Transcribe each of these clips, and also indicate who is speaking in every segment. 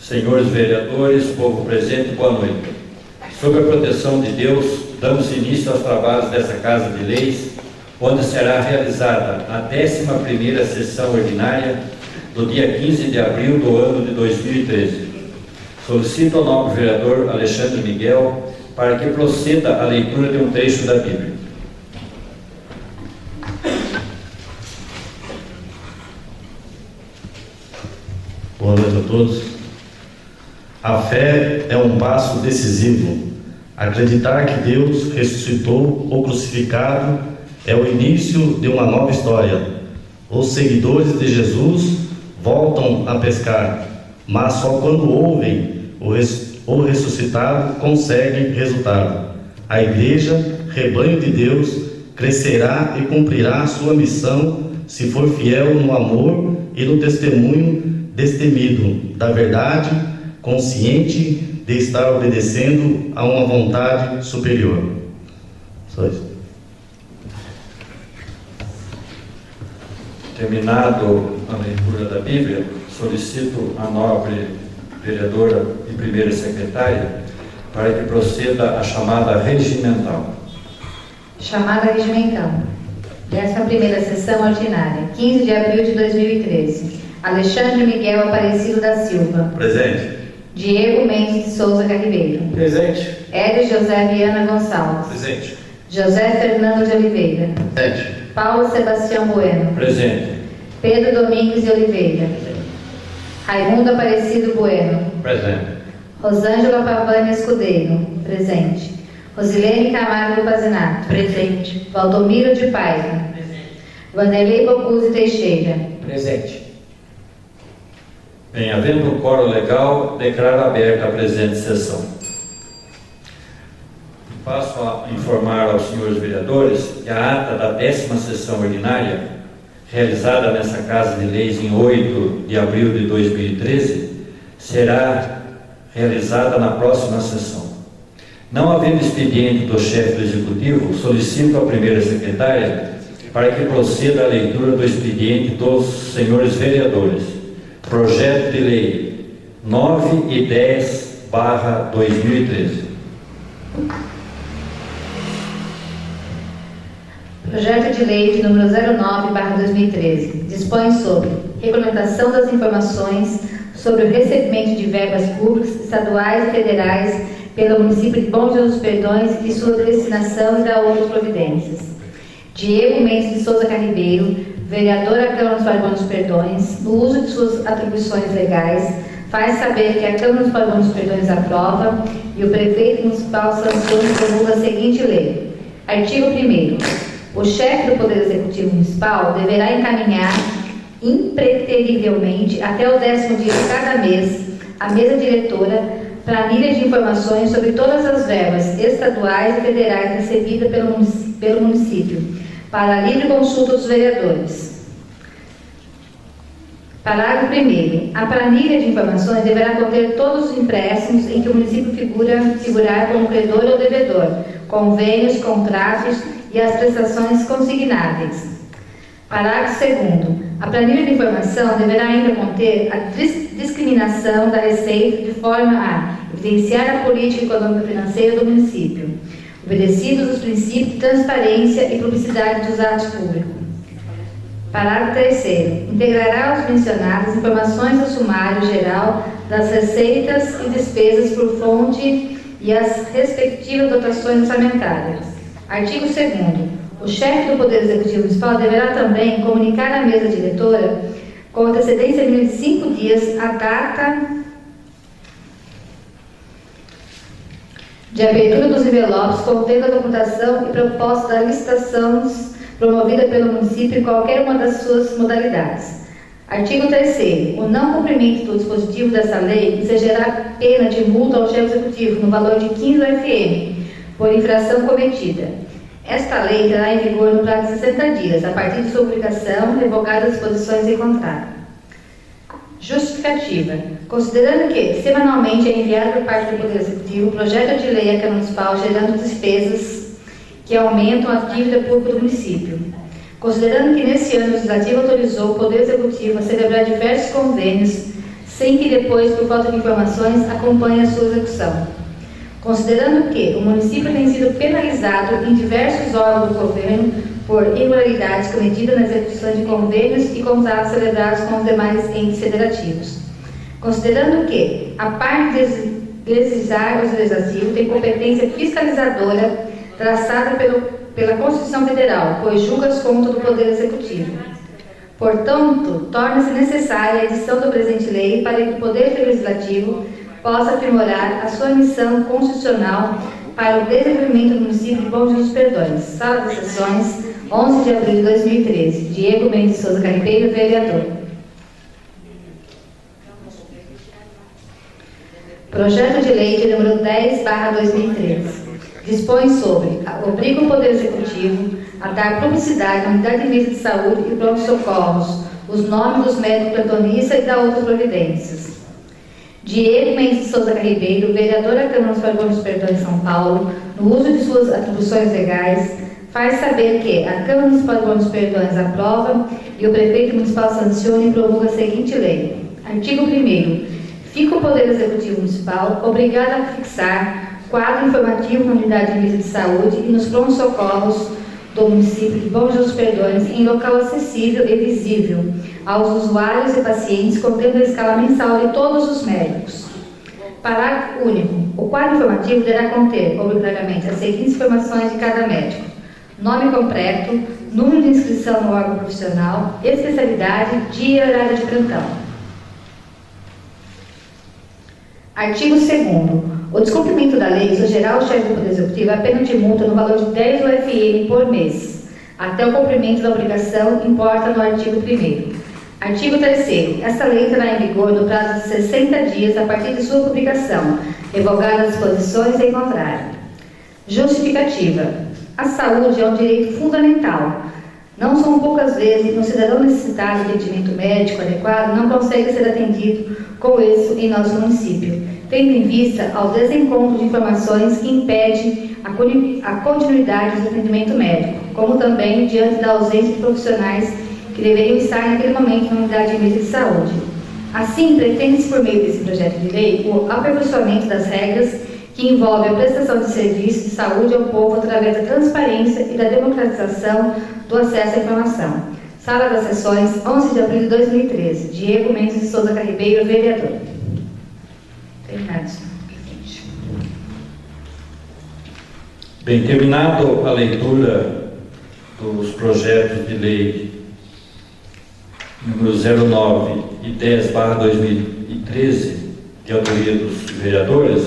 Speaker 1: Senhores vereadores, povo presente, boa noite. Sob a proteção de Deus, damos início aos trabalhos dessa Casa de Leis, onde será realizada a 11ª sessão ordinária do dia 15 de abril do ano de 2013. Solicito ao nobre vereador Alexandre Miguel para que proceda a leitura de um trecho da Bíblia.
Speaker 2: Boa noite a todos. A fé é um passo decisivo. Acreditar que Deus ressuscitou o crucificado é o início de uma nova história. Os seguidores de Jesus voltam a pescar, mas só quando ouvem o ressuscitado conseguem resultado. A igreja, rebanho de Deus, crescerá e cumprirá sua missão se for fiel no amor e no testemunho destemido da verdade, consciente de estar obedecendo a uma vontade superior. Só isso.
Speaker 1: Terminado a leitura da Bíblia, solicito a nobre vereadora e primeira secretária para que proceda a chamada regimental.
Speaker 3: Chamada regimental. 11ª sessão ordinária, 15 de abril de 2013. Alexandre Miguel Aparecido da Silva.
Speaker 2: Presente.
Speaker 3: Diego Mendes de Souza Carribeiro.
Speaker 2: Presente.
Speaker 3: Éder José Viana Gonçalves.
Speaker 2: Presente.
Speaker 3: José Fernando de Oliveira.
Speaker 2: Presente.
Speaker 3: Paulo Sebastião Bueno.
Speaker 1: Presente.
Speaker 3: Pedro Domingues de Oliveira. Raimundo Aparecido Bueno.
Speaker 2: Presente.
Speaker 3: Rosângela Pavani Escudeiro. Presente. Rosilene Camargo Pazinato.
Speaker 4: Presente.
Speaker 3: Valdomiro de Paiva.
Speaker 4: Presente.
Speaker 3: Vanderlei Bocuse Teixeira.
Speaker 4: Presente.
Speaker 1: Bem, havendo o quórum legal, declaro aberta a presente sessão. Passo a informar aos senhores vereadores que a ata da 10ª sessão ordinária, realizada nessa Casa de Leis em 8 de abril de 2013, será realizada na próxima sessão. Não havendo expediente do chefe do Executivo, solicito à primeira secretária para que proceda a leitura do expediente dos senhores vereadores. Projeto de Lei 9 e 10/2013.
Speaker 3: Projeto de Lei de número 09/2013 dispõe sobre regulamentação das informações sobre o recebimento de verbas públicas estaduais e federais pelo município de Bom Jesus dos Perdões e sua destinação e da outras providências. Diego Mendes de Souza Carribeiro, vereador à Câmara Municipal de Bom Jesus dos Perdões, no uso de suas atribuições legais, faz saber que a Câmara Municipal de Bom Jesus dos Perdões aprova e o prefeito municipal sanciona e promulga a seguinte lei. Artigo 1º. O chefe do Poder Executivo Municipal deverá encaminhar impreterivelmente até o 10º dia de cada mês à mesa diretora planilha de informações sobre todas as verbas estaduais e federais recebidas pelo município para a livre consulta dos vereadores. Parágrafo 1º. A planilha de informações deverá conter todos os empréstimos em que o município figurar como credor ou devedor, convênios, contratos e as prestações consignáveis. Parágrafo 2º. A planilha de informação deverá ainda conter a discriminação da receita de forma a evidenciar a política econômica e financeira do município, obedecidos os princípios de transparência e publicidade dos atos públicos. Parágrafo 3º. Integrará os mencionados informações do sumário geral das receitas e despesas por fonte e as respectivas dotações orçamentárias. Artigo 2º. O chefe do Poder Executivo Municipal deverá também comunicar à mesa diretora, com antecedência mínima de 5 dias, a data de abertura dos envelopes contendo a documentação e proposta da licitação promovida pelo município em qualquer uma das suas modalidades. Artigo 3º. O não cumprimento do dispositivo dessa lei exigirá pena de multa ao chefe executivo no valor de 15 UFM por infração cometida. Esta lei entrará em vigor no prazo de 60 dias, a partir de sua publicação, revogadas as disposições em contrato. Justificativa. Considerando que, semanalmente, é enviado por parte do Poder Executivo o projeto de lei à Câmara Municipal gerando despesas que aumentam a dívida pública do município. Considerando que, nesse ano, o Legislativo autorizou o Poder Executivo a celebrar diversos convênios sem que depois, por falta de informações, acompanhe a sua execução. Considerando que o município tem sido penalizado em diversos órgãos do governo por irregularidades cometidas na execução de convênios e contratos celebrados com os demais entes federativos. Considerando que a parte de legislar o legislativo tem competência fiscalizadora traçada pela Constituição Federal, pois julga as contas do Poder Executivo. Portanto, torna-se necessária a edição do presente lei para que o Poder Legislativo possa aprimorar a sua missão constitucional para o desenvolvimento do município de Bom Jesus dos Perdões. Sala de Sessões, 11 de abril de 2013. Diego Mendes de Souza Carribeiro, vereador. Projeto de Lei de número 10/2013. Dispõe sobre, obriga o Poder Executivo a dar publicidade à unidade de mesa de saúde e pronto-socorros, os nomes dos médicos plantonistas e da outras providências. Diego Mendes de Souza Carribeiro, vereador da Câmara Municipal de Bom Jesus dos Perdões de São Paulo, no uso de suas atribuições legais, faz saber que a Câmara Municipal de Bom Jesus dos Perdões aprova e o prefeito municipal sanciona e promulga a seguinte lei. Artigo 1º. Fica o Poder Executivo Municipal obrigado a fixar quadro informativo na unidade de mesa de saúde e nos pronto-socorros do município de Bom Jesus dos Perdões em local acessível e visível aos usuários e pacientes, contendo a escala mensal de todos os médicos. Parágrafo único. O quadro informativo deverá conter, obrigatoriamente, as seguintes informações de cada médico: nome completo, número de inscrição no órgão profissional, especialidade, dia e horário de plantão. Artigo 2º. O descumprimento da lei sugerá ao chefe do Poder Executivo a pena de multa no valor de 10 UFM por mês, até o cumprimento da obrigação, importa no artigo 1º. Artigo 3º. Esta lei entrará em vigor no prazo de 60 dias a partir de sua publicação, revogadas as disposições em contrário. Justificativa. A saúde é um direito fundamental. Não são poucas vezes que um cidadão necessitado de atendimento médico adequado não consegue ser atendido com êxito em nosso município, tendo em vista ao desencontro de informações que impede a continuidade do atendimento médico, como também diante da ausência de profissionais que deveriam estar naquele momento na unidade de mesa de saúde. Assim, pretende-se, por meio desse projeto de lei, o aperfeiçoamento das regras que envolve a prestação de serviços de saúde ao povo através da transparência e da democratização do acesso à informação. Sala das Sessões, 11 de abril de 2013. Diego Mendes de Souza Carribeiro, vereador. Terminado, senhor presidente.
Speaker 1: Bem, terminado a leitura dos projetos de lei número 09 e 10/2013, de autoria dos vereadores,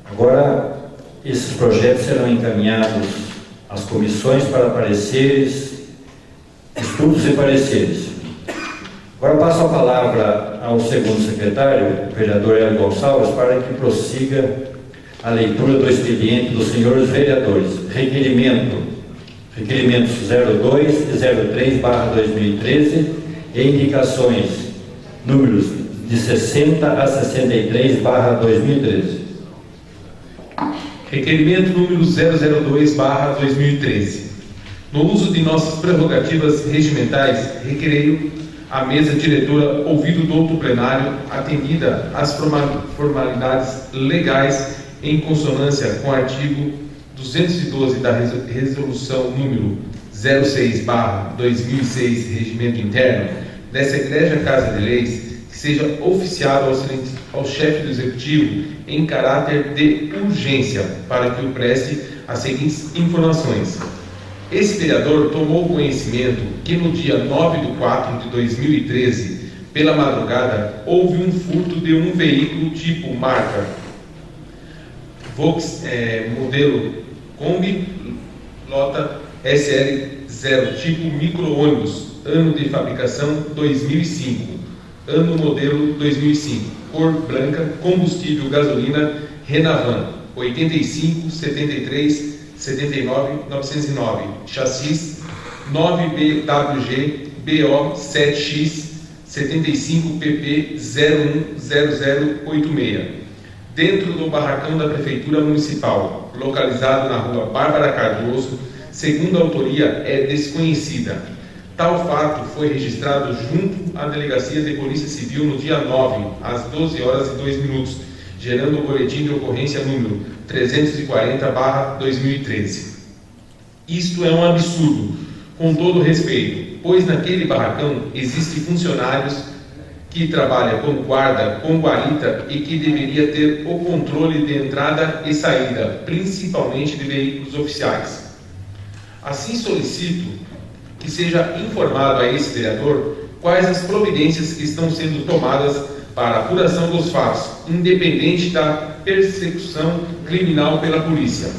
Speaker 1: agora esses projetos serão encaminhados às comissões para pareceres, estudos e pareceres. Agora passo a palavra ao segundo secretário, o vereador Hélio Gonçalves, para que prossiga a leitura do expediente dos senhores vereadores. Requerimentos 02 e 03/2013 e indicações números de 60 a 63/2013.
Speaker 4: Requerimento número 002/2013. No uso de nossas prerrogativas regimentais, requereio a mesa diretora, ouvido do outro plenário, atendida às formalidades legais em consonância com o artigo 212 da resolução número 06/2006, Regimento Interno, dessa Igreja Casa de Leis, que seja oficiado ao chefe do Executivo em caráter de urgência, para que o preste as seguintes informações. Esse vereador tomou conhecimento que no dia 9/4/2013, pela madrugada, houve um furto de um veículo tipo marca modelo Kombi Lota SL0, tipo micro-ônibus, ano de fabricação 2005, ano modelo 2005, cor branca, combustível gasolina Renavan 85 73 79 909, chassis 9BWG BO 7X 75 PP 010086, dentro do barracão da Prefeitura Municipal, localizado na rua Bárbara Cardoso, segundo a autoria é desconhecida. Tal fato foi registrado junto à Delegacia de Polícia Civil no dia 9, às 12 horas e 2 minutos, gerando o boletim de ocorrência número 340/2013. Isto é um absurdo, com todo respeito, pois naquele barracão existem funcionários que trabalham como guarda, com guarita e que deveria ter o controle de entrada e saída, principalmente de veículos oficiais. Assim solicito que seja informado a esse vereador quais as providências que estão sendo tomadas para a apuração dos fatos, independente da persecução criminal pela polícia.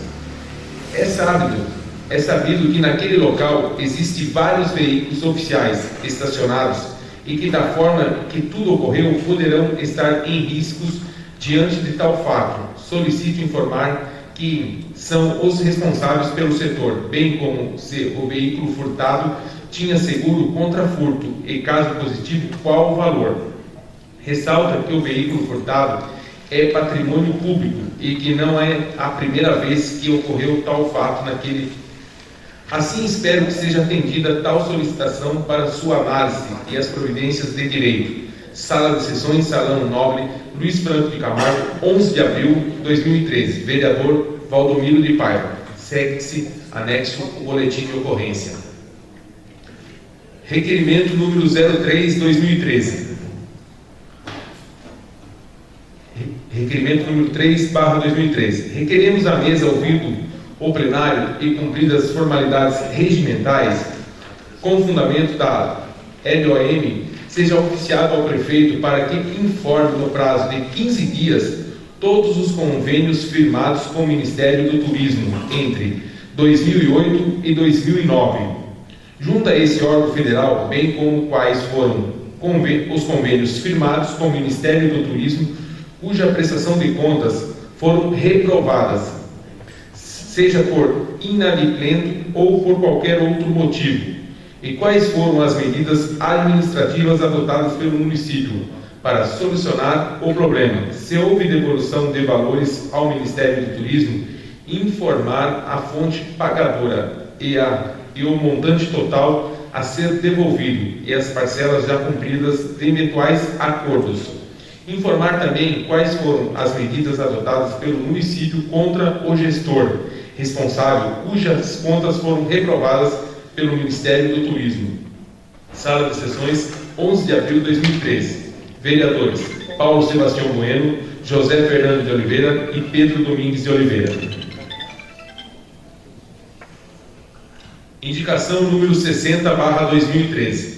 Speaker 4: É sabido que naquele local existem vários veículos oficiais estacionados e que da forma que tudo ocorreu poderão estar em riscos diante de tal fato. Solicito informar que são os responsáveis pelo setor, bem como se o veículo furtado tinha seguro contra furto e, caso positivo, qual o valor. Ressalta que o veículo furtado é patrimônio público e que não é a primeira vez que ocorreu tal fato naquele. Assim, espero que seja atendida tal solicitação para sua análise e as providências de direito. Sala de Sessões, Salão Nobre, Luiz Franco de Camargo, 11 de abril de 2013. Vereador Valdomiro de Paiva. Segue-se anexo o boletim de ocorrência. Requerimento número 03/2013. Requerimento número 3/2013. Requeremos à mesa ouvido o plenário e cumpridas as formalidades regimentais, com fundamento da LOM, seja oficiado ao prefeito para que informe no prazo de 15 dias todos os convênios firmados com o Ministério do Turismo entre 2008 e 2009. Junto a esse órgão federal, bem como quais foram os convênios firmados com o Ministério do Turismo, cuja prestação de contas foram reprovadas, seja por inadimplente ou por qualquer outro motivo, e quais foram as medidas administrativas adotadas pelo município para solucionar o problema. Se houve devolução de valores ao Ministério do Turismo, informar a fonte pagadora e o montante total a ser devolvido e as parcelas já cumpridas de eventuais acordos. Informar também quais foram as medidas adotadas pelo município contra o gestor responsável, cujas contas foram reprovadas pelo Ministério do Turismo. Sala de Sessões, 11 de abril de 2013. Vereadores Paulo Sebastião Bueno, José Fernando de Oliveira e Pedro Domingues de Oliveira. Indicação número 60/2013.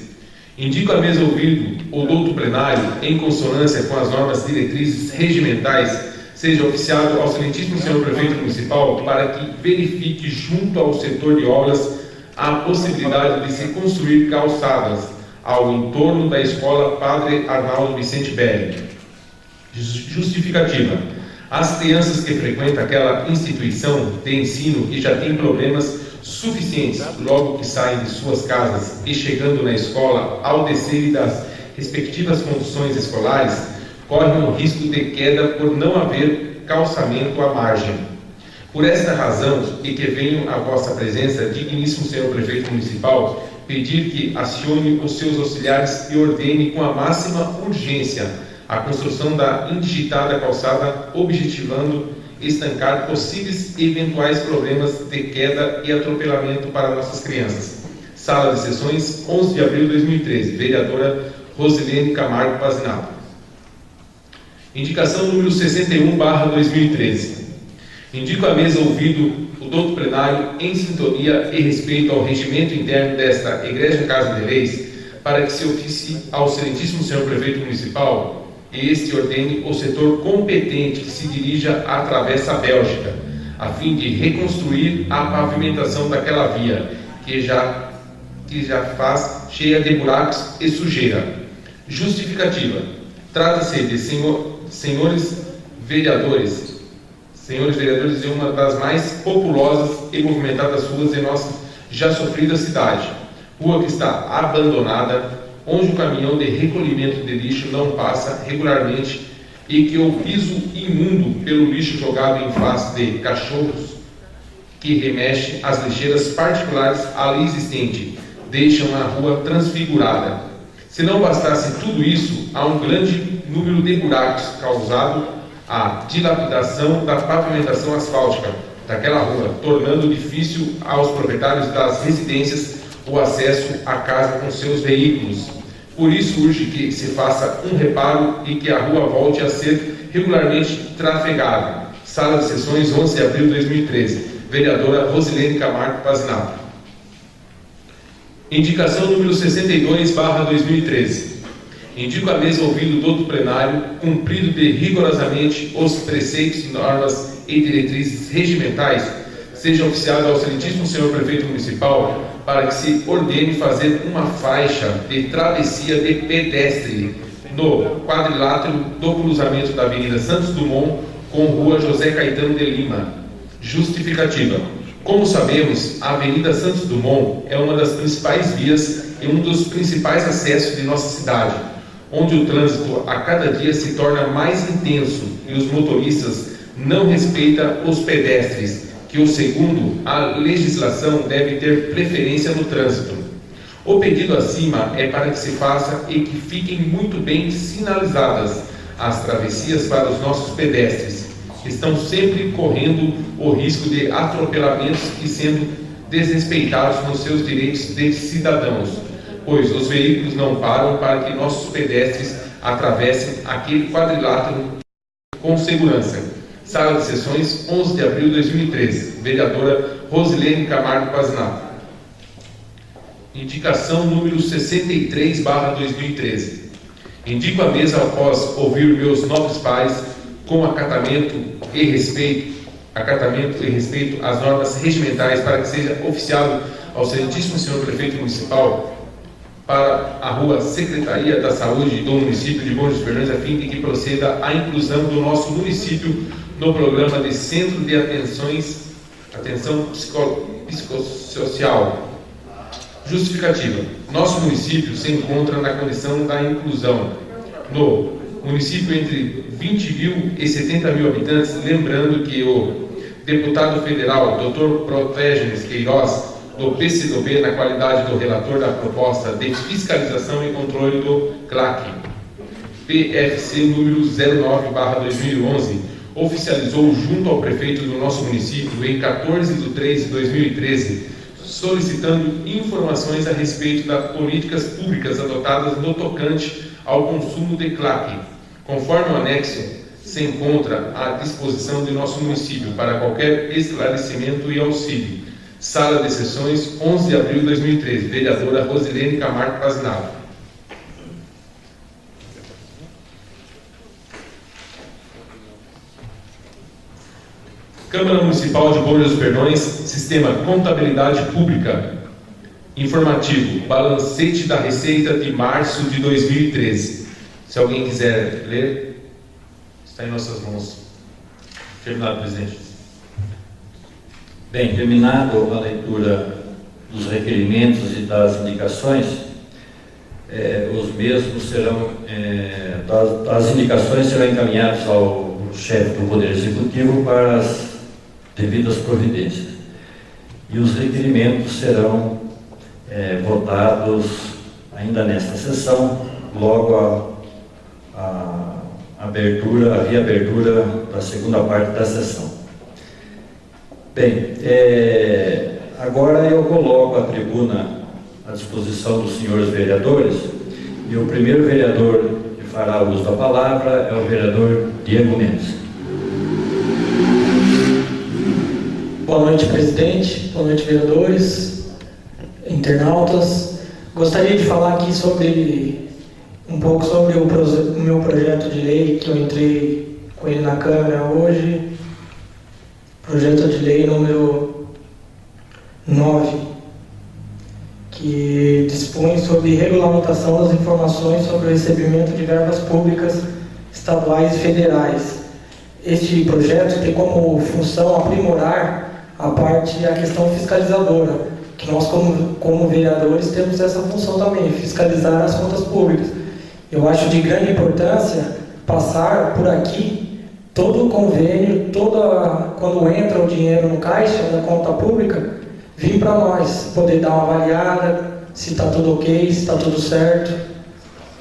Speaker 4: Indico à mesa ouvido o douto plenário, em consonância com as normas diretrizes regimentais, seja oficiado ao excelentíssimo senhor prefeito municipal para que verifique junto ao setor de obras a possibilidade de se construir calçadas ao entorno da escola Padre Arnaldo Vicente Belli. Justificativa: as crianças que frequentam aquela instituição de ensino e já têm problemas suficientes logo que saem de suas casas e chegando na escola, ao descerem das respectivas conduções escolares, correm o risco de queda por não haver calçamento à margem. Por esta razão, e que venho à vossa presença, digníssimo senhor prefeito municipal, pedir que acione os seus auxiliares e ordene com a máxima urgência a construção da indigitada calçada, objetivando estancar possíveis e eventuais problemas de queda e atropelamento para nossas crianças. Sala de Sessões, 11 de abril de 2013. Vereadora Rosilene Camargo Pazinato. Indicação número 61/2013. Indico à mesa ouvido o douto plenário em sintonia e respeito ao regimento interno desta Igreja Casa de Leis, para que se oficie ao excelentíssimo senhor prefeito municipal e este ordene o setor competente que se dirija à Travessa Bélgica, a fim de reconstruir a pavimentação daquela via, que já faz cheia de buracos e sujeira. Justificativa: trata-se de senhores vereadores de uma das mais populosas e movimentadas ruas de nossa já sofrida cidade, rua que está abandonada, onde o caminhão de recolhimento de lixo não passa regularmente e que o piso imundo pelo lixo jogado em face de cachorros que remexe as lixeiras particulares ali existente, deixam a rua transfigurada. Se não bastasse tudo isso, há um grande número de buracos causado à dilapidação da pavimentação asfáltica daquela rua, tornando difícil aos proprietários das residências o acesso à casa com seus veículos. Por isso urge que se faça um reparo e que a rua volte a ser regularmente trafegada. Sala de Sessões, 11 de abril de 2013. Vereadora Rosilene Camargo Pazinato. Indicação número 62/2013. Indico a mesa ouvido todo o plenário, cumprido de rigorosamente os preceitos, normas e diretrizes regimentais, seja oficiado ao excelentíssimo senhor prefeito municipal para que se ordene fazer uma faixa de travessia de pedestre no quadrilátero do cruzamento da Avenida Santos Dumont com Rua José Caetano de Lima. Justificativa. Como sabemos, a Avenida Santos Dumont é uma das principais vias e um dos principais acessos de nossa cidade, onde o trânsito a cada dia se torna mais intenso e os motoristas não respeitam os pedestres, que, segundo a legislação, devem ter preferência no trânsito. O pedido acima é para que se faça e que fiquem muito bem sinalizadas as travessias para os nossos pedestres, que estão sempre correndo o risco de atropelamentos e sendo desrespeitados nos seus direitos de cidadãos, pois os veículos não param para que nossos pedestres atravessem aquele quadrilátero com segurança. Sala de Sessões, 11 de abril de 2013. Vereadora Rosilene Camargo Pazinato. Indicação número 63/2013. Indico a mesa após ouvir meus nobres pais com acatamento e respeito às normas regimentais para que seja oficiado ao excelentíssimo senhor prefeito municipal para a rua Secretaria da Saúde do município de Bom Jesus Fernandes, a fim de que proceda a inclusão do nosso município no programa de Centro de Atenção Psicossocial. Justificativa. Nosso município se encontra na condição da inclusão no município entre 20 mil e 70 mil habitantes, lembrando que o deputado federal, Dr. Protégenes Queiroz, do PCdoB, na qualidade do relator da proposta de fiscalização e controle do CLAC, PFC número 09/2011, oficializou junto ao prefeito do nosso município em 14 de 3 de 2013, solicitando informações a respeito das políticas públicas adotadas no tocante ao consumo de CLAC. Conforme o anexo, se encontra à disposição de nosso município para qualquer esclarecimento e auxílio. Sala de Sessões, 11 de abril de 2013. Vereadora Rosilene Camargo Pazinato. Câmara Municipal de Bom Jesus Perdões, Sistema Contabilidade Pública. Informativo, balancete da Receita de março de 2013. Se alguém quiser ler, está em nossas mãos. Terminado, presidente.
Speaker 1: Bem, terminado a leitura dos requerimentos e das indicações, os mesmos serão, as indicações serão encaminhadas ao chefe do Poder Executivo para as devidas providências. E os requerimentos serão votados ainda nesta sessão, logo a reabertura da segunda parte da sessão. Bem, agora eu coloco a tribuna à disposição dos senhores vereadores, e o primeiro vereador que fará uso da palavra é o vereador Diego Mendes.
Speaker 5: Boa noite, presidente. Boa noite, vereadores, internautas. Gostaria de falar aqui um pouco sobre o meu projeto de lei, que eu entrei com ele na Câmara hoje. Projeto de lei número 9, que dispõe sobre regulamentação das informações sobre o recebimento de verbas públicas estaduais e federais. Este projeto tem como função aprimorar a questão fiscalizadora, que nós como vereadores temos essa função também, fiscalizar as contas públicas. Eu acho de grande importância passar por aqui todo o convênio, quando entra o dinheiro no caixa da conta pública, vir para nós, poder dar uma avaliada, se está tudo ok, se está tudo certo.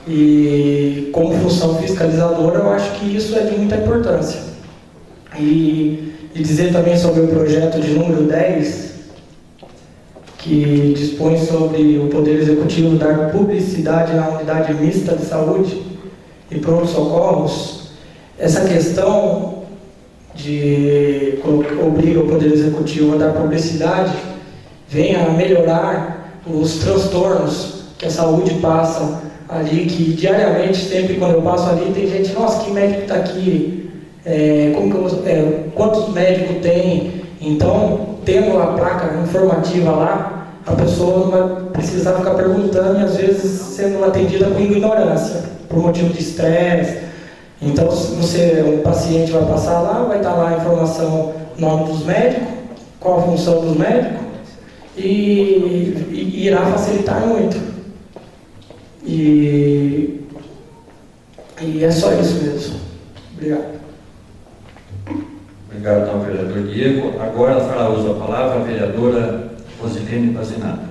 Speaker 5: E como função fiscalizadora, eu acho que isso é de muita importância. E dizer também sobre o projeto de número 10, que dispõe sobre o Poder Executivo dar publicidade na unidade mista de saúde e pronto-socorros. Essa questão de obriga o Poder Executivo a dar publicidade vem a melhorar os transtornos que a saúde passa ali, que diariamente, sempre quando eu passo ali, tem gente, nossa, que médico está aqui, quantos médicos tem? Então, tendo a placa informativa lá, a pessoa não vai precisar ficar perguntando e às vezes sendo atendida com ignorância, por motivo de estresse. Então, se um paciente vai passar lá, vai estar lá a informação, nome dos médicos, qual a função dos médicos, e irá facilitar muito. E é só isso mesmo. Obrigado.
Speaker 1: Obrigado, então, vereador Diego. Agora fará uso da palavra a vereadora Rosilene Pazinato.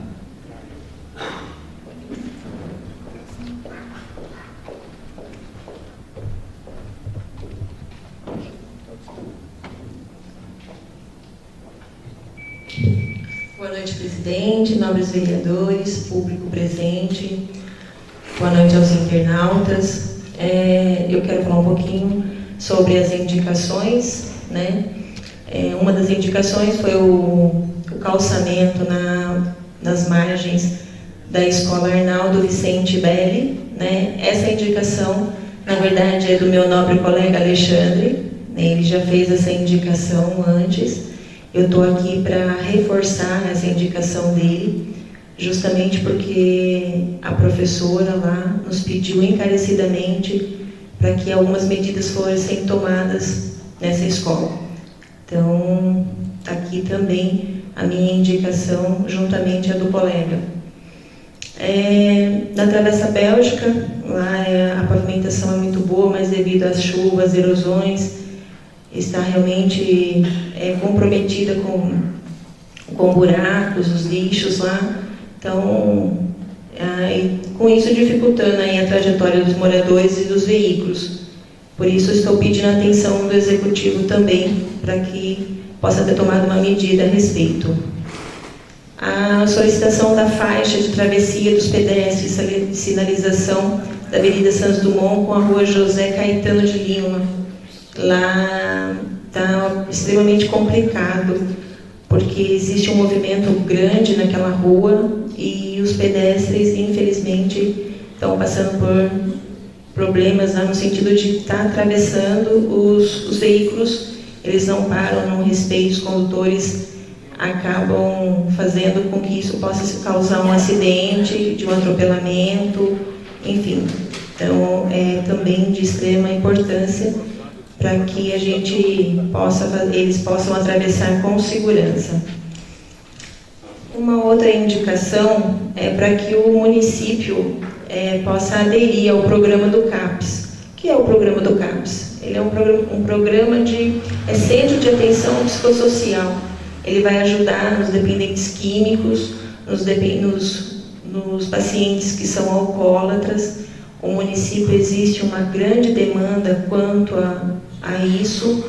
Speaker 6: Boa noite, presidente, nobres vereadores, público presente. Boa noite aos internautas. Eu quero falar um pouquinho sobre as indicações, né? Uma das indicações foi o calçamento nas margens da Escola Arnaldo Vicente Belli, né? Essa indicação, na verdade, é do meu nobre colega Alexandre, né? Ele já fez essa indicação antes. Eu estou aqui para reforçar essa indicação dele, justamente porque a professora lá nos pediu encarecidamente para que algumas medidas fossem tomadas nessa escola. Então, está aqui também a minha indicação, juntamente a do colega. Na Travessa Bélgica, lá a pavimentação é muito boa, mas devido às chuvas, erosões, está realmente comprometida com buracos, os lixos lá. Então, com isso dificultando aí a trajetória dos moradores e dos veículos. Por isso, estou pedindo a atenção do Executivo também, para que possa ter tomado uma medida a respeito. A solicitação da faixa de travessia dos pedestres e sinalização da Avenida Santos Dumont com a Rua José Caetano de Lima. Lá está extremamente complicado, porque existe um movimento grande naquela rua e os pedestres, infelizmente, estão passando por problemas no sentido de estar atravessando os veículos, eles não param, não respeitam, os condutores acabam fazendo com que isso possa causar um acidente, de um atropelamento, enfim. Então, é também de extrema importância para que a gente eles possam atravessar com segurança. Uma outra indicação é para que o município possa aderir ao programa do CAPS. O que é o programa do CAPS? Ele é um programa de Centro de Atenção Psicossocial. Ele vai ajudar nos dependentes químicos, nos pacientes que são alcoólatras. O município existe uma grande demanda quanto a isso.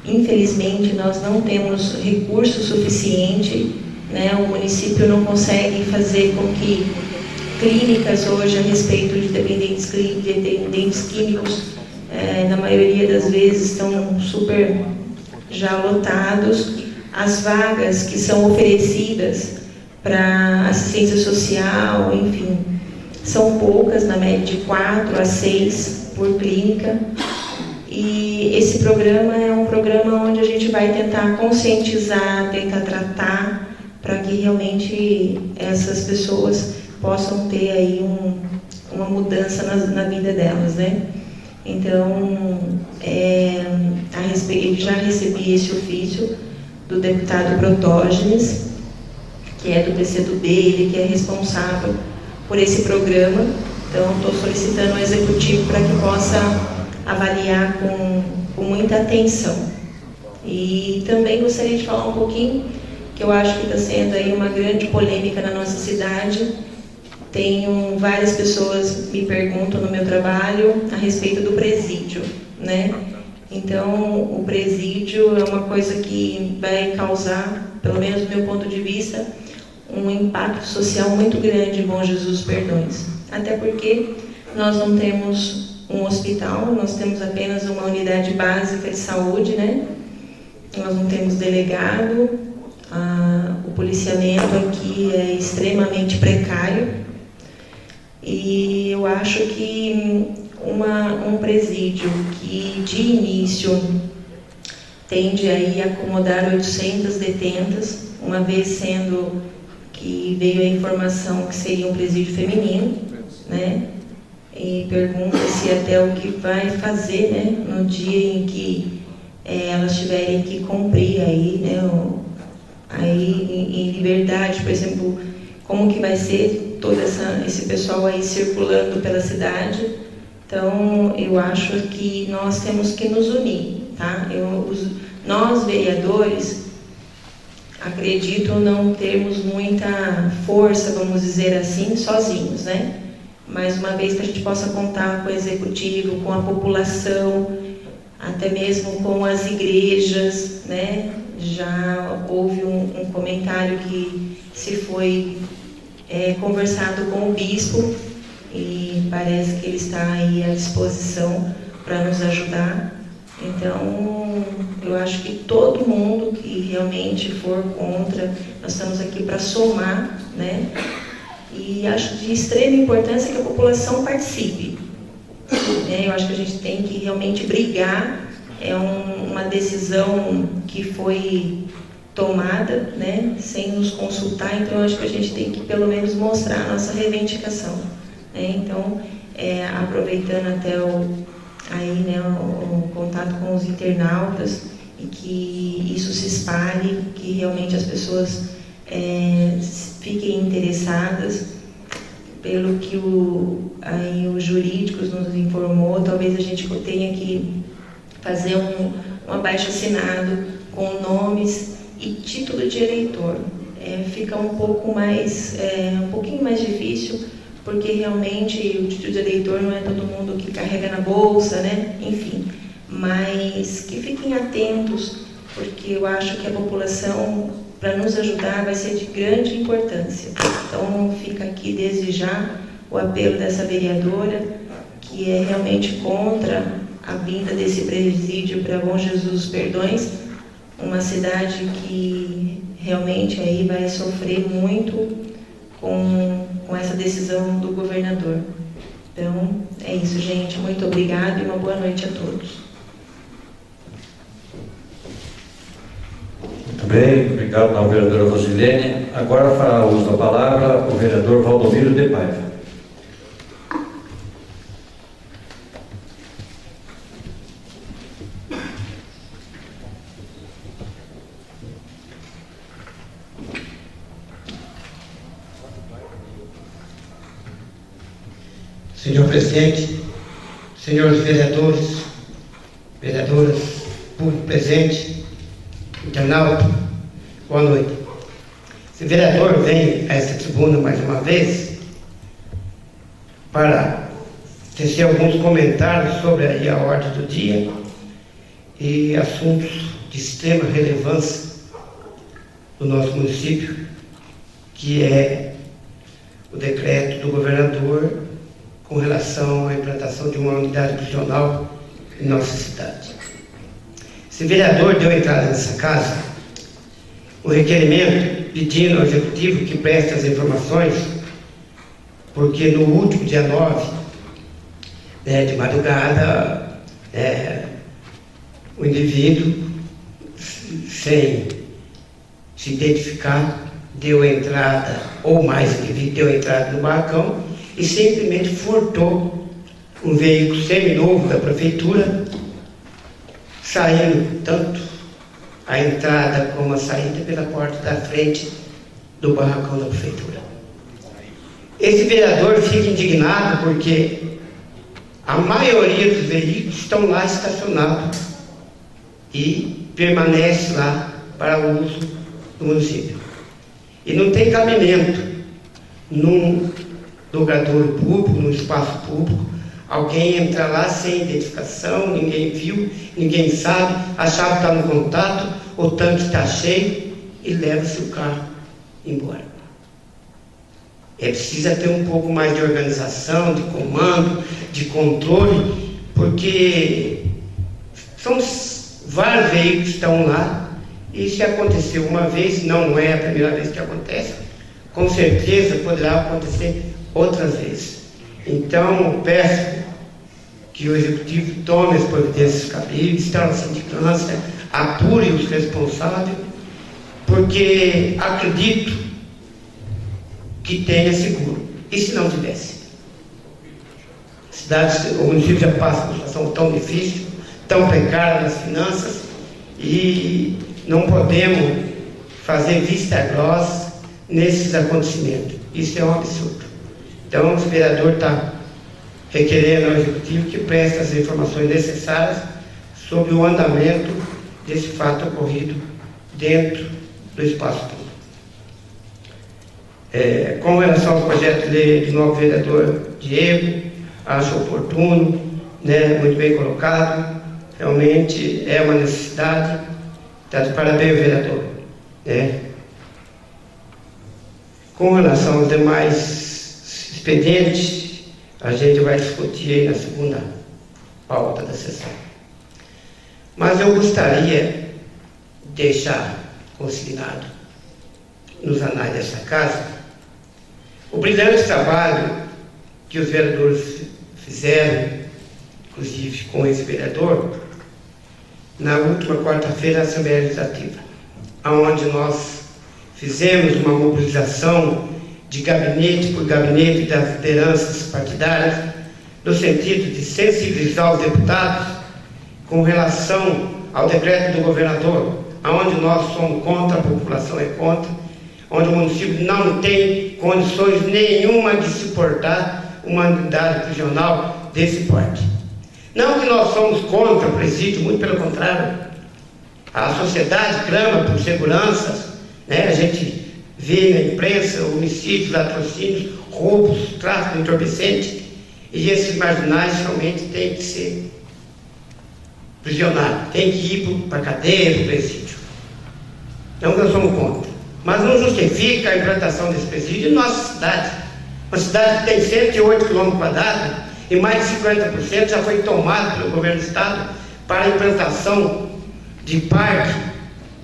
Speaker 6: Infelizmente, nós não temos recurso suficiente, né? O município não consegue fazer com que clínicas hoje a respeito de dependentes químicos, na maioria das vezes estão super já lotados. As vagas que são oferecidas para assistência social, enfim, são poucas, na média de 4 a 6 por clínica. E esse programa é um programa onde a gente vai tentar conscientizar, tentar tratar, para que realmente essas pessoas possam ter aí uma mudança na vida delas, né? Então, já recebi esse ofício do deputado Protógenes, que é do PCdoB, ele que é responsável por esse programa. Então, estou solicitando ao Executivo para que possa avaliar com muita atenção. E também gostaria de falar um pouquinho, que eu acho que está sendo aí uma grande polêmica na nossa cidade, tenho várias pessoas me perguntam no meu trabalho a respeito do presídio, né? Então, o presídio é uma coisa que vai causar, pelo menos do meu ponto de vista, um impacto social muito grande em Bom Jesus Perdões. Até porque nós não temos um hospital, nós temos apenas uma unidade básica de saúde, né? Nós não temos delegado, o policiamento aqui é extremamente precário. E eu acho que um presídio que de início tende aí a acomodar 800 detentas, uma vez sendo que veio a informação que seria um presídio feminino, né? E pergunta-se até o que vai fazer, né, no dia em que elas tiverem que cumprir aí, né, aí em liberdade, por exemplo, como que vai ser todo esse pessoal aí circulando pela cidade. Então, eu acho que nós temos que nos unir, tá? Nós, vereadores, acredito não termos muita força, vamos dizer assim, sozinhos, né? Mas uma vez que a gente possa contar com o executivo, com a população, até mesmo com as igrejas, né? Já houve um comentário que se foi conversado com o bispo e parece que ele está aí à disposição para nos ajudar. Então, eu acho que todo mundo que realmente for contra, nós estamos aqui para somar, né? E acho de extrema importância que a população participe. Eu acho que a gente tem que realmente brigar. É uma decisão que foi tomada, né, sem nos consultar, então eu acho que a gente tem que pelo menos mostrar a nossa reivindicação, né? Então, aproveitando até aí, né, o contato com os internautas e que isso se espalhe, que realmente as pessoas fiquem interessadas. Pelo que os jurídicos nos informou, talvez a gente tenha que fazer um abaixo-assinado com nomes e título de eleitor. Fica um pouquinho mais difícil, porque realmente o título de eleitor não é todo mundo que carrega na bolsa, né? Enfim, mas que fiquem atentos, porque eu acho que a população, para nos ajudar, vai ser de grande importância. Então, fica aqui desde já o apelo dessa vereadora, que é realmente contra a vinda desse presídio para Bom Jesus Perdões, uma cidade que realmente aí vai sofrer muito com essa decisão do governador. Então, é isso, gente. Muito obrigada e uma boa noite a todos.
Speaker 1: Muito bem, obrigado ao vereadora Rosilene. Agora fará uso da palavra o vereador Valdomiro de Paiva.
Speaker 7: Senhor presidente, senhores vereadores, vereadoras, público presente, internauta, boa noite. Esse vereador vem a essa tribuna mais uma vez para tecer alguns comentários sobre aí a ordem do dia e assuntos de extrema relevância do nosso município, que é o decreto do governador com relação à implantação de uma unidade prisional em nossa cidade. Esse vereador deu entrada nessa casa um requerimento pedindo ao executivo que preste as informações, porque no último dia 9, de madrugada, o indivíduo, sem se identificar, deu entrada, ou mais indivíduo deu entrada no barracão e simplesmente furtou um veículo seminovo da prefeitura, saindo tanto a entrada como a saída pela porta da frente do barracão da prefeitura. Esse vereador fica indignado porque a maioria dos veículos estão lá estacionados e permanece lá para o uso do município. E não tem cabimento num logradouro público, no espaço público, alguém entra lá sem identificação, ninguém viu, ninguém sabe, a chave está no contato, o tanque está cheio e leva-se o carro embora. É preciso ter um pouco mais de organização, de comando, de controle, porque são vários veículos que estão lá, e se aconteceu uma vez, não é a primeira vez que acontece, com certeza poderá acontecer outras vezes. Então, peço que o Executivo tome as providências cabíveis, instale a sindicância, apure os responsáveis, porque acredito que tenha seguro. E se não tivesse? O município já passa por uma situação tão difícil, tão precária nas finanças, e não podemos fazer vista grossa nesses acontecimentos. Isso é um absurdo. Então, o vereador está requerendo ao Executivo que preste as informações necessárias sobre o andamento desse fato ocorrido dentro do espaço público. Com relação ao projeto de lei do novo vereador Diego, acho oportuno, né, muito bem colocado, realmente é uma necessidade. Está de parabéns, vereador. Né? Com relação aos demais expedientes, a gente vai discutir aí na segunda pauta da sessão. Mas eu gostaria de deixar consignado nos anais dessa casa o brilhante trabalho que os vereadores fizeram, inclusive com esse vereador, na última quarta-feira na Assembleia Legislativa, onde nós fizemos uma mobilização de gabinete por gabinete das lideranças partidárias, no sentido de sensibilizar os deputados com relação ao decreto do governador, onde nós somos contra, a população é contra, onde o município não tem condições nenhuma de suportar uma unidade prisional desse porte. Não que nós somos contra o presídio, muito pelo contrário. A sociedade clama por seguranças, né? A gente vê na imprensa homicídios, latrocínios, roubos, tráfico entorpecente, e esses marginais realmente têm que ser prisionados, têm que ir para a cadeia, para o presídio. Não que nós somos contra. Mas não justifica a implantação desse presídio em nossa cidade. Uma cidade que tem 108 km², e mais de 50% já foi tomado pelo governo do estado para a implantação de parque,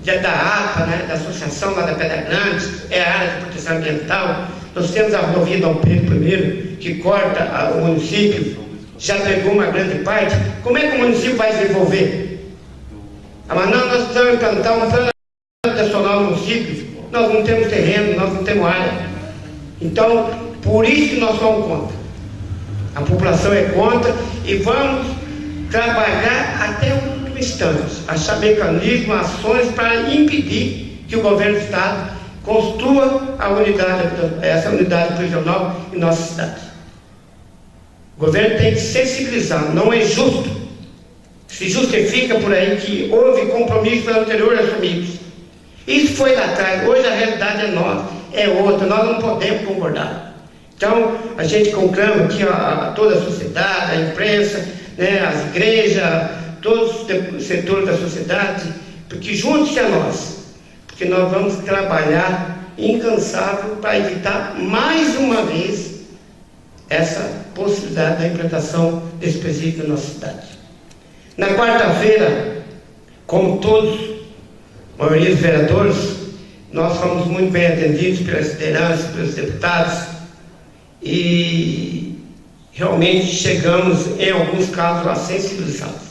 Speaker 7: da APA, né, da associação lá da Pedra Grande, é a área de proteção ambiental. Nós temos a rodovia Dom Pedro I, que corta o município, já pegou uma grande parte. Como é que o município vai desenvolver? Mas não, nós precisamos implantar um plano nacional no município. Nós não temos terreno, nós não temos área. Então, por isso que nós somos contra. A população é contra, e vamos trabalhar até o último instante, achar mecanismos, ações para impedir que o governo do estado construa essa unidade prisional em nossa cidade. O governo tem que sensibilizar, não é justo. Se justifica por aí que houve compromissos anteriores assumidos. Isso foi lá atrás, hoje a realidade é outra, nós não podemos concordar. Então, a gente conclama aqui a toda a sociedade, a imprensa, né, as igrejas, todos os setores da sociedade, porque junte-se a nós, porque nós vamos trabalhar incansável para evitar mais uma vez essa possibilidade da implantação desse presídio na nossa cidade. Na quarta-feira, como todos, a maioria dos vereadores, nós fomos muito bem atendidos pelas lideranças, pelos deputados, e realmente chegamos, em alguns casos, a sensibilizados.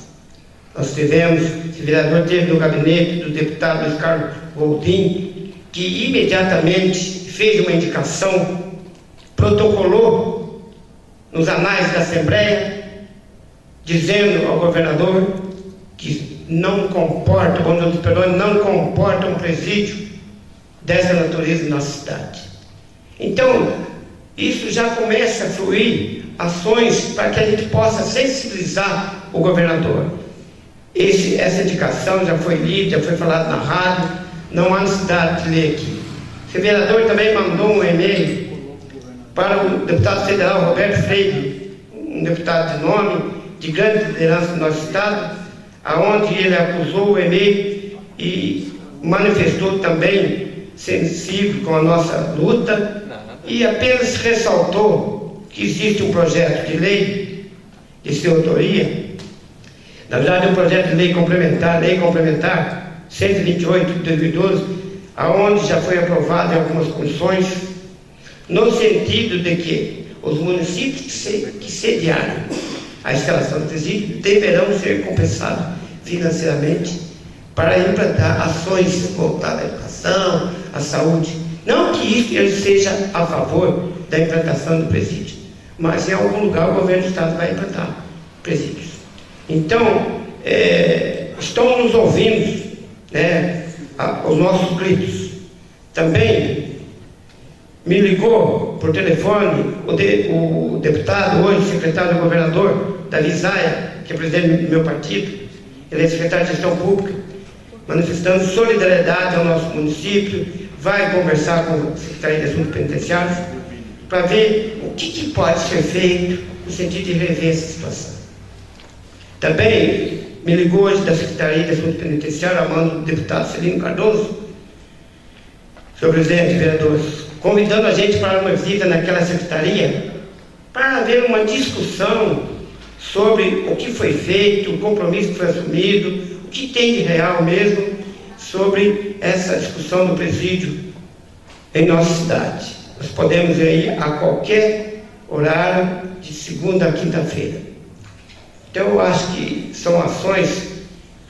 Speaker 7: Nós tivemos, esse vereador teve no gabinete do deputado Luiz Carlos Goldin, que imediatamente fez uma indicação, protocolou nos anais da Assembleia, dizendo ao governador que não comporta um presídio dessa natureza em nossa cidade. Então, isso já começa a fluir ações para que a gente possa sensibilizar o governador. Essa indicação já foi lida, já foi falado na rádio, não há necessidade de ler aqui. Esse vereador também mandou um e-mail para o deputado federal Roberto Freire, um deputado de nome, de grande liderança do nosso Estado, aonde ele acusou o EMEI e manifestou também sensível com a nossa luta e apenas ressaltou que existe um projeto de lei de sua autoria, na verdade um projeto de lei complementar 128 de 2012, aonde já foi aprovado em algumas comissões, no sentido de que os municípios que sediarem a instalação do presídio deverão ser compensados financeiramente para implantar ações voltadas à educação, à saúde. Não que isso ele seja a favor da implantação do presídio, mas em algum lugar o governo do Estado vai implantar presídios. Então, estão nos ouvindo, né, os nossos gritos. Também me ligou por telefone o deputado, hoje secretário do governador, Davi Zaia, que é presidente do meu partido, ele é secretário de Gestão Pública, manifestando solidariedade ao nosso município, vai conversar com a Secretaria de Assuntos Penitenciários para ver o que pode ser feito no sentido de rever essa situação. Também me ligou hoje da Secretaria de Assuntos Penitenciários, a mando do deputado Celino Cardoso, senhor presidente, vereadores, convidando a gente para uma visita naquela secretaria para haver uma discussão sobre o que foi feito, o compromisso que foi assumido, o que tem de real mesmo sobre essa discussão do presídio em nossa cidade. Nós podemos ir a qualquer horário, de segunda a quinta-feira. Então eu acho que são ações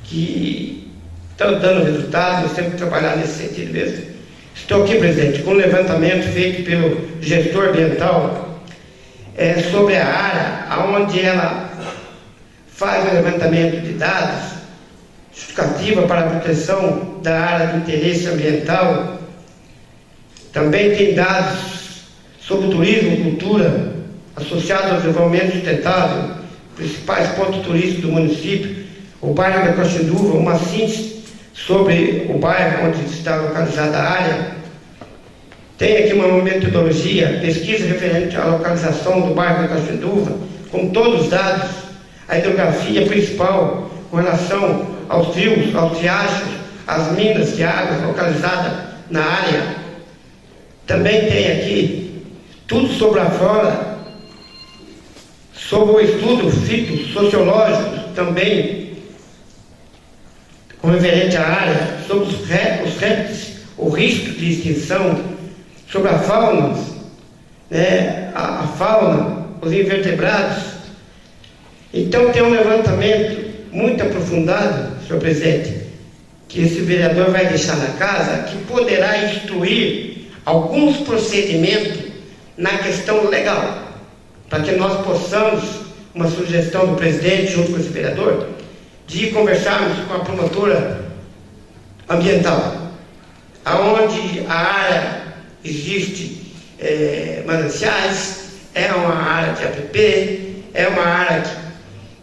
Speaker 7: que estão dando resultado, nós temos que trabalhar nesse sentido mesmo. Estou aqui, presidente, com um levantamento feito pelo gestor ambiental sobre a área onde ela faz o levantamento de dados justificativa para a proteção da área de interesse ambiental. Também tem dados sobre turismo e cultura associados ao desenvolvimento sustentável, principais pontos turísticos do município, o bairro da Caxinduva, uma síntese sobre o bairro onde está localizada a área. Tem aqui uma metodologia, pesquisa referente à localização do bairro da Caxinduva, com todos os dados, a hidrografia principal com relação aos rios, aos riachos, às minas de água localizadas na área. Também tem aqui tudo sobre a flora, sobre o estudo fitossociológico também, com referente à área, sobre os répteis, o risco de extinção, sobre a fauna, né, a fauna, os invertebrados. Então tem um levantamento muito aprofundado, senhor presidente, que esse vereador vai deixar na casa, que poderá instruir alguns procedimentos na questão legal, para que nós possamos, uma sugestão do presidente junto com esse vereador, de conversarmos com a promotora ambiental, aonde a área existe mananciais, é uma área de APP, é uma área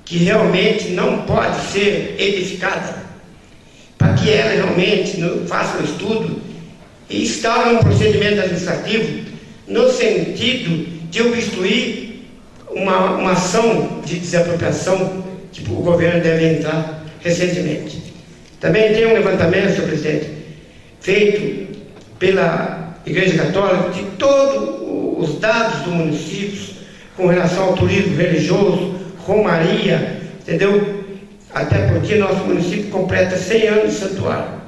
Speaker 7: que realmente não pode ser edificada, para que ela realmente faça um estudo e instaure um procedimento administrativo no sentido de obstruir uma ação de desapropriação que o governo deve entrar recentemente. Também tem um levantamento, senhor presidente, feito pela Igreja Católica de todos os dados do município com relação ao turismo religioso, romaria, entendeu? Até porque nosso município completa 100 anos de santuário.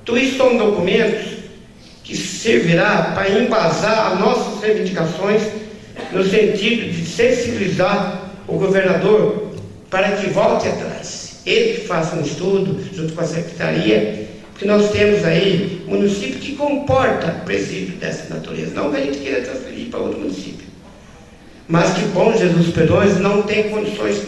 Speaker 7: Tudo isso são documentos que servirá para embasar as nossas reivindicações no sentido de sensibilizar o governador para que volte atrás. Ele que faça um estudo junto com a secretaria, porque nós temos aí um município que comporta presídio dessa natureza. Não que a gente queira transferir para outro município, mas que Bom Jesus Perdões não tem condições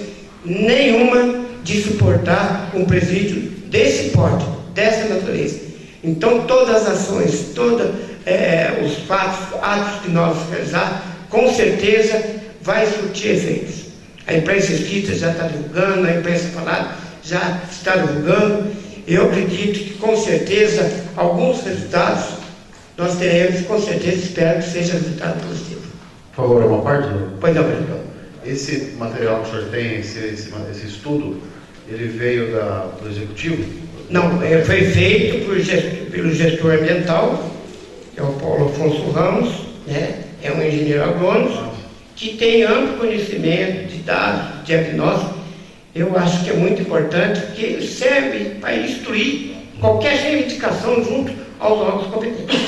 Speaker 7: nenhuma de suportar um presídio desse porte, dessa natureza. Então todas as ações, todos os atos que nós realizar, com certeza vai surtir efeitos. A imprensa escrita já está divulgando, a imprensa falada já está divulgando. Eu acredito que com certeza alguns resultados nós teremos, com certeza espero que seja resultado positivo.
Speaker 8: Por favor, uma parte?
Speaker 7: Pois não, presidente.
Speaker 8: Esse material que o senhor tem, esse estudo, ele veio do Executivo?
Speaker 7: Não, foi feito pelo gestor ambiental, que é o Paulo Afonso Ramos, né? É um engenheiro agrônomo, que tem amplo conhecimento de dados, de diagnóstico. Eu acho que é muito importante, porque ele serve para instruir qualquer reivindicação junto aos órgãos competentes.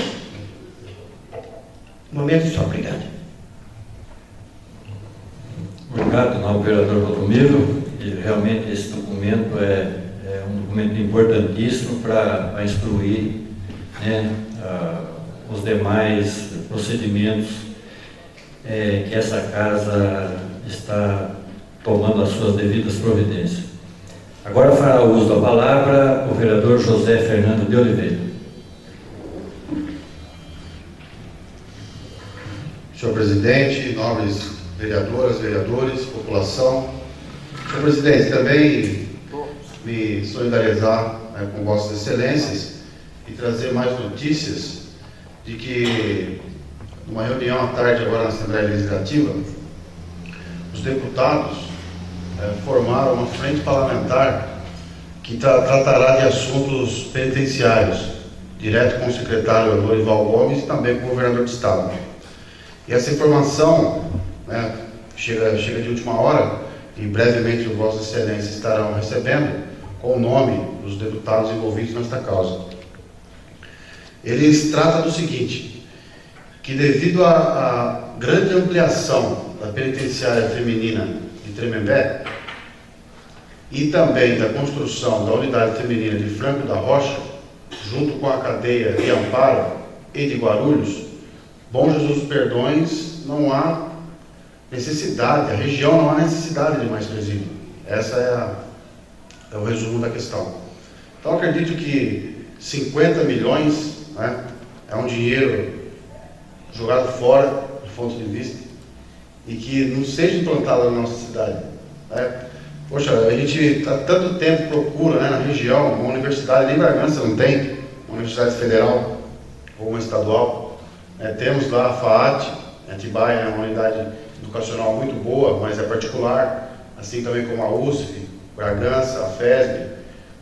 Speaker 7: No momento só, obrigado.
Speaker 1: Obrigado, ao vereador Valdomiro. E realmente esse documento é um documento importantíssimo para instruir, né, os demais procedimentos que essa casa está tomando as suas devidas providências. Agora fará uso da palavra o vereador José Fernando de Oliveira.
Speaker 8: Senhor presidente, nobres vereadoras, vereadores, população. Senhor presidente, também me solidarizar com vossas excelências e trazer mais notícias de que, numa reunião à tarde agora na Assembleia Legislativa, os deputados formaram uma frente parlamentar que tratará de assuntos penitenciários, direto com o secretário Lorival Gomes e também com o governador de Estado. E essa informação, né, chega de última hora e brevemente vossas excelências estarão recebendo com o nome dos deputados envolvidos nesta causa. Eles tratam do seguinte, que devido à grande ampliação da penitenciária feminina de Tremembé e também da construção da unidade feminina de Franco da Rocha, junto com a cadeia de Amparo e de Guarulhos, Bom Jesus dos Perdões não há necessidade, a região não há necessidade de mais presídio. Essa é o resumo da questão. Então acredito que 50 milhões, né, é um dinheiro jogado fora do ponto de vista e que não seja implantado na nossa cidade, né? Poxa, a gente há tanto tempo procura, né, na região, uma universidade, nem Bragança não tem, uma universidade federal ou uma estadual. Temos lá a FAAT, Atibaia é uma unidade educacional muito boa, mas é particular, assim também como a USP, Bragança, a FESB.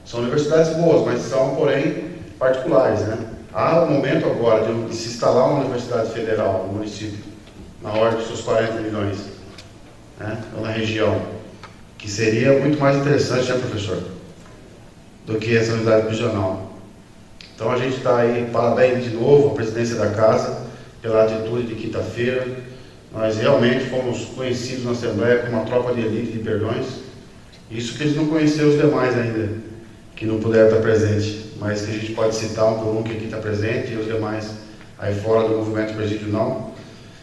Speaker 8: São universidades boas, mas são, porém, particulares, né? Há um momento agora de se instalar uma universidade federal no município, na ordem dos seus 40 milhões, né, na região, que seria muito mais interessante, né, professor, do que essa unidade regional. Então a gente está aí, parabéns de novo à presidência da casa pela atitude de quinta-feira. Nós realmente fomos conhecidos na Assembleia como uma tropa de elite de perdões. Isso que eles não conheceram os demais ainda, que não puderam estar presentes, mas que a gente pode citar um por um que aqui está presente e os demais aí fora do movimento presídio não.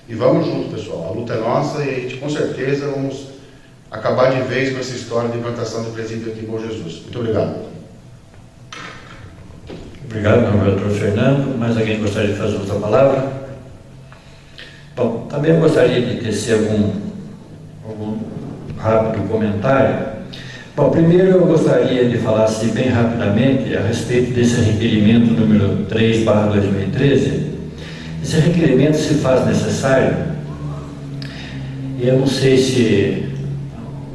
Speaker 8: E vamos juntos, pessoal. A luta é nossa e a gente com certeza vamos acabar de vez com essa história de implantação de presídio aqui em Bom Jesus. Muito obrigado.
Speaker 1: Obrigado, vereador Fernando. Mais alguém gostaria de fazer outra palavra? Bom, também gostaria de tecer algum rápido comentário. Bom, primeiro eu gostaria de falar assim, bem rapidamente a respeito desse requerimento número 3/2013. Esse requerimento se faz necessário. Eu não sei se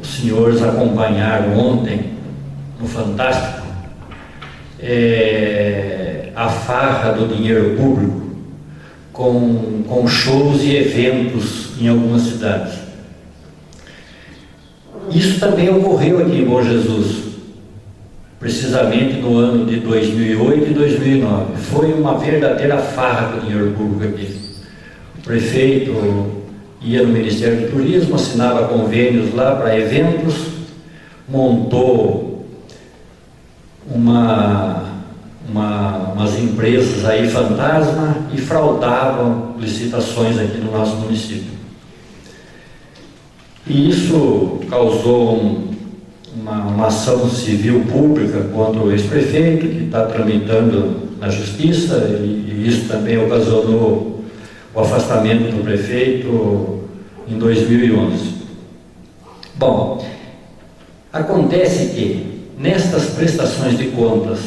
Speaker 1: os senhores acompanharam ontem no Fantástico a farra do dinheiro público com shows e eventos em algumas cidades. Isso também ocorreu aqui em Bom Jesus, precisamente no ano de 2008 e 2009. Foi uma verdadeira farra com o dinheiro público aqui. O prefeito ia no Ministério do Turismo, assinava convênios lá para eventos, montou umas empresas aí fantasma e fraudavam licitações aqui no nosso município. E isso causou uma ação civil pública contra o ex-prefeito, que está tramitando na justiça, e isso também ocasionou o afastamento do prefeito em 2011. Bom, acontece que nestas prestações de contas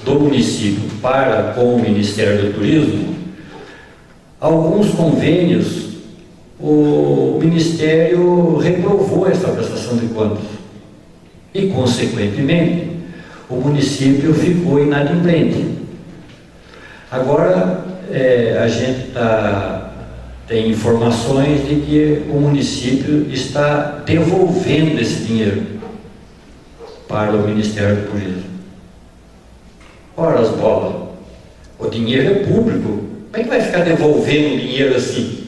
Speaker 1: do município para com o Ministério do Turismo, Alguns convênios, o Ministério reprovou essa prestação de contas e, consequentemente, o município ficou inadimplente. Agora, a gente tem informações de que o município está devolvendo esse dinheiro para o Ministério do Turismo. Ora, as bolas, o dinheiro é público, como é que vai ficar devolvendo dinheiro assim?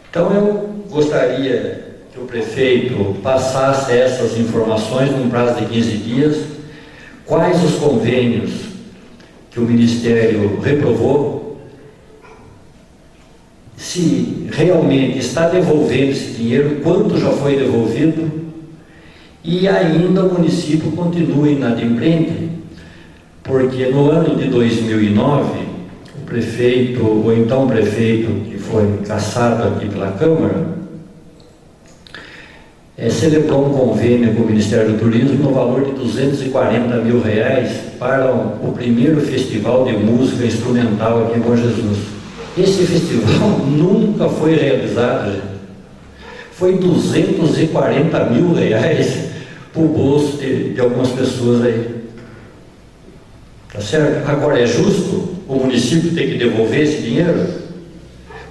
Speaker 1: Então eu gostaria que o prefeito passasse essas informações num prazo de 15 dias, quais os convênios que o Ministério reprovou, se realmente está devolvendo esse dinheiro, quanto já foi devolvido, e ainda o município continua inadimplente, porque no ano de 2009, o prefeito, ou então o prefeito que foi cassado aqui pela Câmara, celebrou um convênio com o Ministério do Turismo no valor de R$240 mil para o primeiro festival de música instrumental aqui em Bom Jesus. Esse festival nunca foi realizado, gente. Foi R$240 mil para o bolso de algumas pessoas aí. Tá certo? Agora, é justo o município ter que devolver esse dinheiro?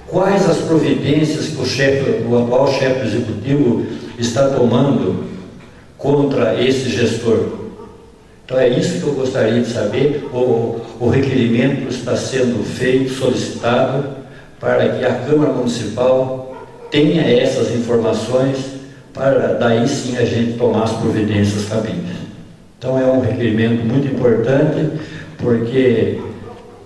Speaker 1: Quais as providências que o atual chefe executivo está tomando contra esse gestor? Então é isso que eu gostaria de saber. O requerimento está sendo feito, solicitado, para que a Câmara Municipal tenha essas informações, para daí sim a gente tomar as providências cabíveis. Então é um requerimento muito importante, porque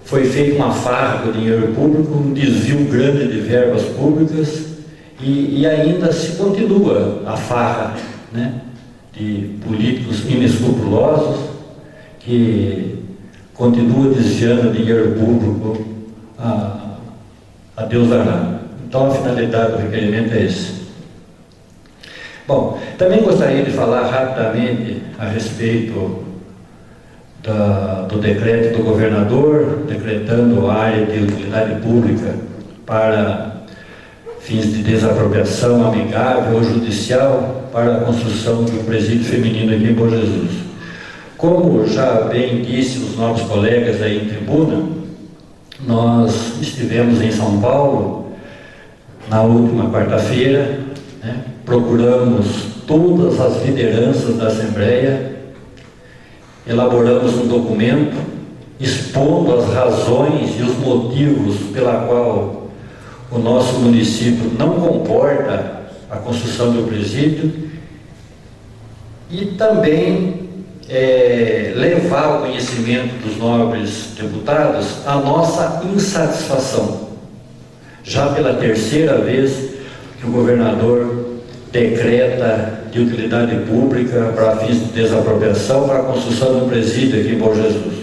Speaker 1: foi feita uma farra com o dinheiro público, um desvio grande de verbas públicas, e ainda se continua a farra, né, de políticos inescrupulosos que continuam desviando dinheiro público a Deus dará. Então a finalidade do requerimento é esse. Bom, também gostaria de falar rapidamente a respeito do decreto do governador, decretando a área de utilidade pública para fins de desapropriação amigável ou judicial para a construção de um presídio feminino aqui em Bom Jesus. Como já bem disse os nossos colegas aí em tribuna, nós estivemos em São Paulo na última quarta-feira, né, procuramos todas as lideranças da Assembleia, elaboramos um documento expondo as razões e os motivos pela qual o nosso município não comporta a construção do presídio, e também levar ao conhecimento dos nobres deputados a nossa insatisfação. Já pela terceira vez que o governador decreta de utilidade pública para fins de desapropriação para a construção de um presídio aqui em Bom Jesus.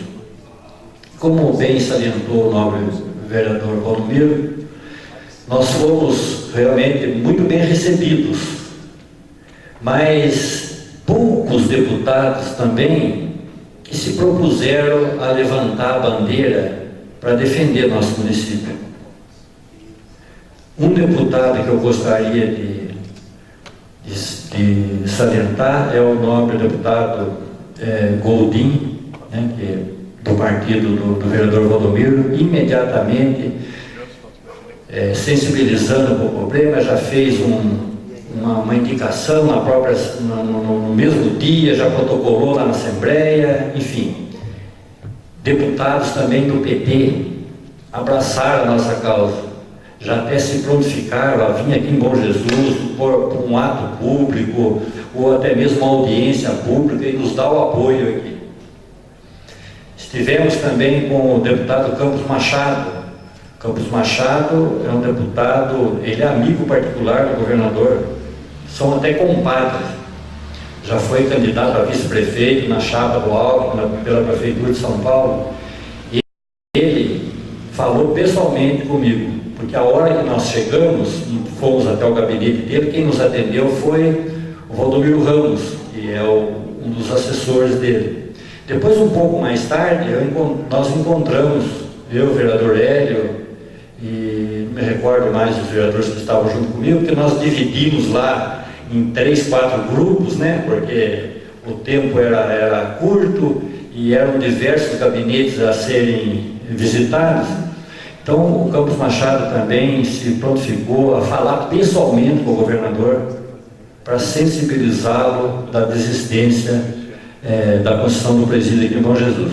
Speaker 1: Como bem salientou o nobre vereador Valdomiro, nós fomos realmente muito bem recebidos, mas poucos deputados também que se propuseram a levantar a bandeira para defender nosso município. Um deputado que eu gostaria de salientar é o nobre deputado Goldin, né, que é do partido do vereador Valdomiro. Imediatamente sensibilizando com o problema, já fez uma indicação no mesmo dia, já protocolou lá na Assembleia, enfim. Deputados também do PT abraçaram a nossa causa, já até se prontificaram a vir aqui em Bom Jesus por um ato público, ou até mesmo uma audiência pública, e nos dar o apoio aqui. Estivemos também com o deputado Campos Machado. Campos Machado é um deputado, ele é amigo particular do governador, são até compadres. Já foi candidato a vice-prefeito na chapa do Alckmin pela Prefeitura de São Paulo. E ele falou pessoalmente comigo, porque a hora que nós chegamos e fomos até o gabinete dele, quem nos atendeu foi o Valdomiro Ramos, que é um dos assessores dele. Depois, um pouco mais tarde, nós encontramos, eu, o vereador Hélio, e não me recordo mais dos vereadores que estavam junto comigo, porque nós dividimos lá em 3, 4 grupos, né? Porque o tempo era curto e eram diversos gabinetes a serem visitados. Então o Campos Machado também se prontificou a falar pessoalmente com o governador para sensibilizá-lo da desistência da construção do presídio aqui em Bom Jesus.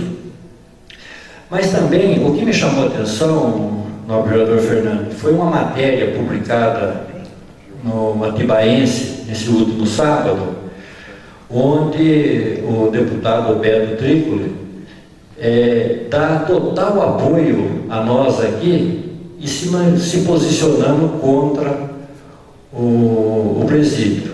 Speaker 1: Mas também o que me chamou a atenção, nobre vereador Fernando, foi uma matéria publicada no Atibaense nesse último sábado, onde o deputado Beto Trícoli dá total apoio a nós aqui e se posicionando contra o presídio.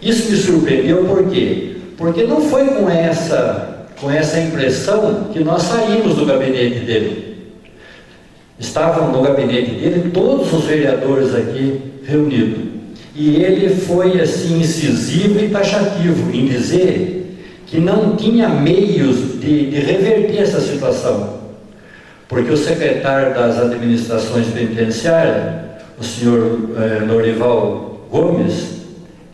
Speaker 1: Isso me surpreendeu por quê? Porque não foi com essa impressão que nós saímos do gabinete dele. Estavam no gabinete dele todos os vereadores aqui reunidos. E ele foi assim incisivo e taxativo em dizer que não tinha meios de reverter essa situação. Porque o secretário das administrações penitenciárias, o senhor Lorival Gomes,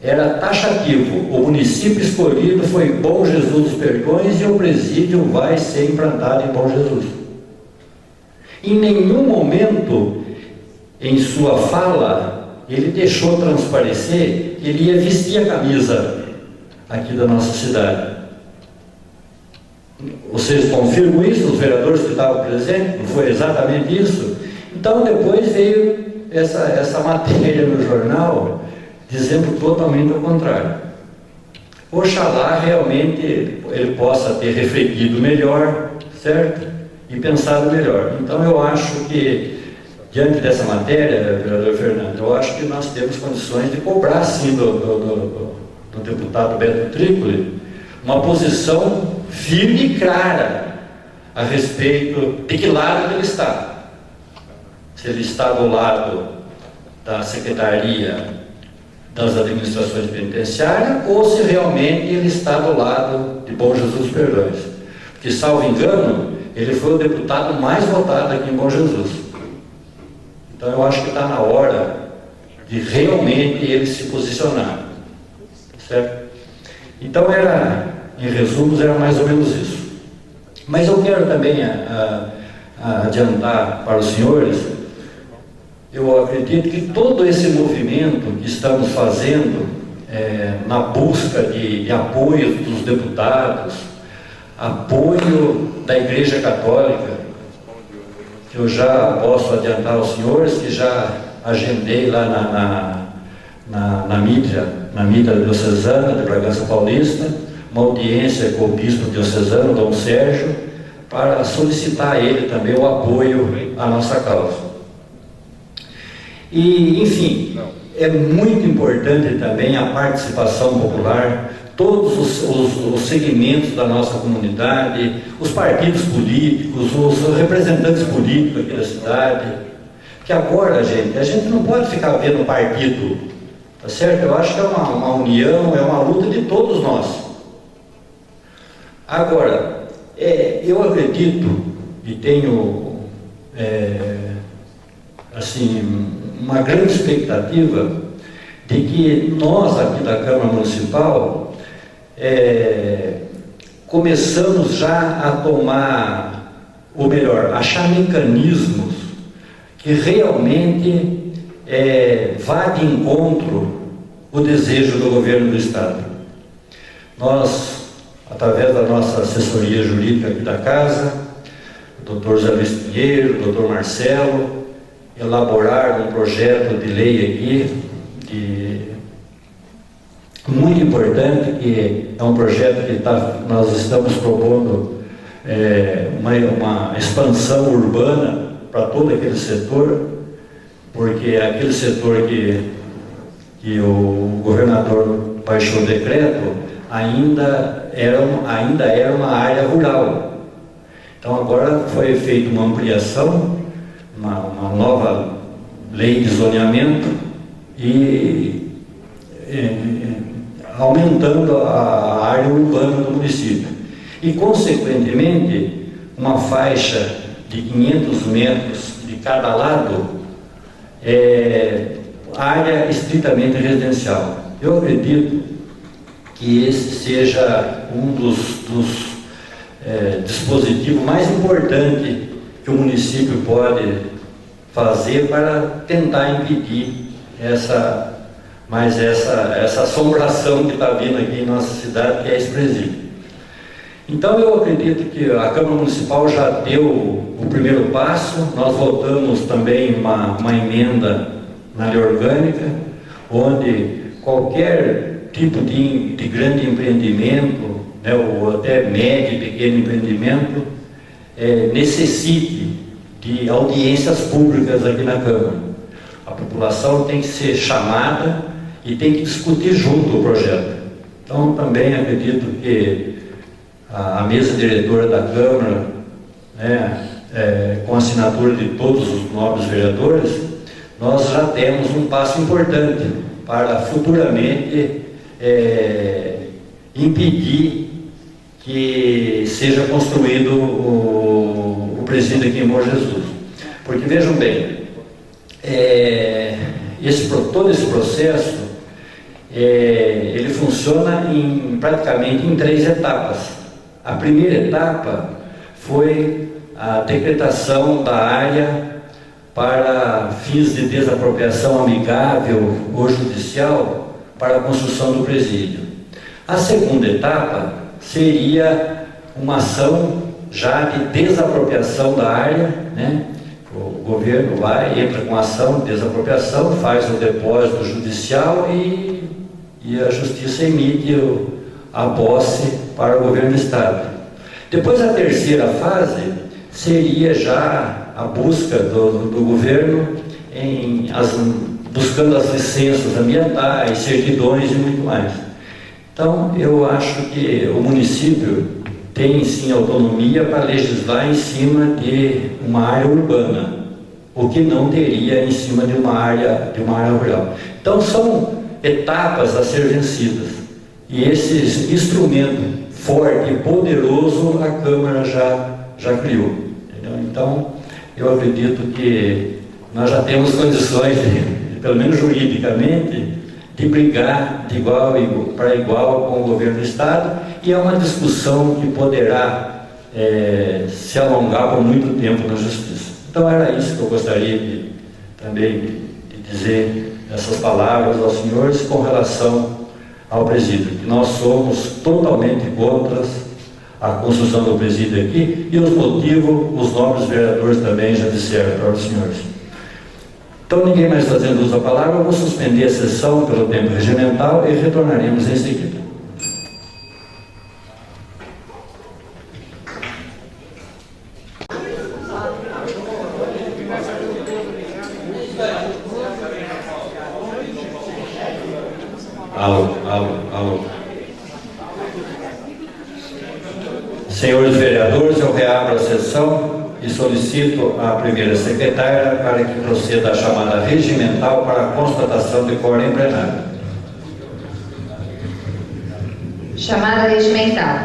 Speaker 1: era taxativo. O município escolhido foi Bom Jesus dos Perdões e o presídio vai ser implantado em Bom Jesus. Em nenhum momento em sua fala ele deixou transparecer que ele ia vestir a camisa aqui da nossa cidade. Vocês confirmam isso, os vereadores que estavam presentes? Não foi exatamente isso? Então depois veio essa matéria no jornal dizendo totalmente o contrário. Oxalá realmente ele possa ter refletido melhor, certo? E pensado melhor. Então eu acho que, diante dessa matéria, vereador Fernando, eu acho que nós temos condições de cobrar, sim, do deputado Beto Trícoli, uma posição firme e clara a respeito de que lado ele está. Se ele está do lado da Secretaria das Administrações Penitenciárias ou se realmente ele está do lado de Bom Jesus dos Perdões. Porque, salvo engano, ele foi o deputado mais votado aqui em Bom Jesus. Então eu acho que está na hora de realmente ele se posicionar. Certo? Então em resumos, era mais ou menos isso. Mas eu quero também adiantar para os senhores, eu acredito que todo esse movimento que estamos fazendo na busca de apoio dos deputados, apoio da Igreja Católica, que eu já posso adiantar aos senhores, que já agendei lá na Mitra Diocesana de Bragança Paulista, uma audiência com o bispo diocesano, Dom Sérgio, para solicitar a ele também o apoio à nossa causa. E, enfim, é muito importante também a participação popular, todos os segmentos da nossa comunidade, os partidos políticos, os representantes políticos aqui da cidade, que agora, gente, a gente não pode ficar vendo partido, tá certo? Eu acho que é uma união, é uma luta de todos nós. Agora, eu acredito e tenho, assim, uma grande expectativa de que nós aqui da Câmara Municipal começamos já a tomar, ou melhor, achar mecanismos que realmente vá de encontro o desejo do governo do Estado. Nós, através da nossa assessoria jurídica aqui da casa, o doutor Zé Luiz Pinheiro, o doutor Marcelo, elaborar um projeto de lei aqui, muito importante, que é um projeto que nós estamos propondo uma expansão urbana para todo aquele setor, porque aquele setor que o governador baixou o decreto ainda era uma área rural. Então agora foi feita uma ampliação, uma nova lei de zoneamento e aumentando a área urbana do município. E, consequentemente, uma faixa de 500 metros de cada lado, área estritamente residencial. Eu acredito que esse seja um dos dispositivos mais importantes que o município pode fazer para tentar impedir essa assombração que está vindo aqui em nossa cidade, que é esse presídio. Então eu acredito que a Câmara Municipal já deu o primeiro passo. Nós votamos também uma emenda na lei orgânica, onde qualquer tipo de grande empreendimento, né, ou até médio e pequeno empreendimento, necessite de audiências públicas aqui na Câmara. A população tem que ser chamada e tem que discutir junto o projeto. Então também acredito que a mesa diretora da Câmara, né, com a assinatura de todos os nobres vereadores, nós já temos um passo importante para futuramente impedir que seja construído o presídio aqui em Bom Jesus. Porque vejam bem, todo esse processo ele funciona praticamente em 3 etapas. A primeira etapa foi a decretação da área para fins de desapropriação amigável ou judicial para a construção do presídio. A segunda etapa seria uma ação já de desapropriação da área, né? O governo entra com a ação de desapropriação, faz o depósito judicial e a justiça emite a posse para o governo do Estado. Depois, a terceira fase seria já a busca do governo buscando as licenças ambientais, certidões e muito mais. Então, eu acho que o município tem sim autonomia para legislar em cima de uma área urbana, o que não teria em cima de uma área rural. Então, são etapas a ser vencidas. E esse instrumento forte e poderoso a Câmara já criou. Entendeu? Então, eu acredito que nós já temos condições, pelo menos juridicamente, de brigar de igual para igual com o governo do Estado, e é uma discussão que poderá se alongar por muito tempo na Justiça. Então era isso que eu gostaria também de dizer essas palavras aos senhores com relação ao presídio, que nós somos totalmente contra a construção do presídio aqui, e os motivos os nobres vereadores também já disseram para os senhores. Então, ninguém mais fazendo uso da palavra, eu vou suspender a sessão pelo tempo regimental e retornaremos em seguida. Alô. Senhores vereadores, eu reabro a sessão e solicito à primeira secretária para que proceda a chamada regimental para a constatação de quórum em plenário.
Speaker 3: Chamada regimental.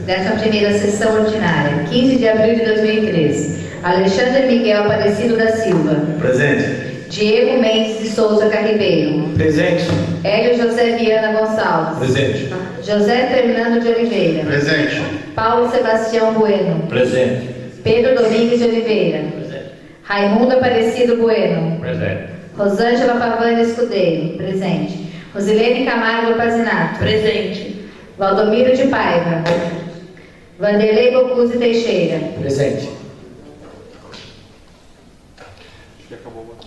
Speaker 3: 11ª sessão ordinária, 15 de abril de 2013. Alexandre Miguel Aparecido da Silva.
Speaker 2: Presente.
Speaker 3: Diego Mendes de Souza Carribeiro.
Speaker 5: Presente.
Speaker 3: Hélio José Viana Gonçalves.
Speaker 4: Presente.
Speaker 3: José Fernando de Oliveira.
Speaker 8: Presente.
Speaker 3: Paulo Sebastião Bueno.
Speaker 1: Presente.
Speaker 3: Pedro Domingues de Oliveira.
Speaker 1: Presente.
Speaker 3: Raimundo Aparecido Bueno.
Speaker 1: Presente.
Speaker 3: Rosângela Pavani Escudeiro. Presente. Rosilene Camargo Pazinato.
Speaker 6: Presente.
Speaker 3: Valdomiro de Paiva. Vanderlei Bocuse Teixeira.
Speaker 5: Presente.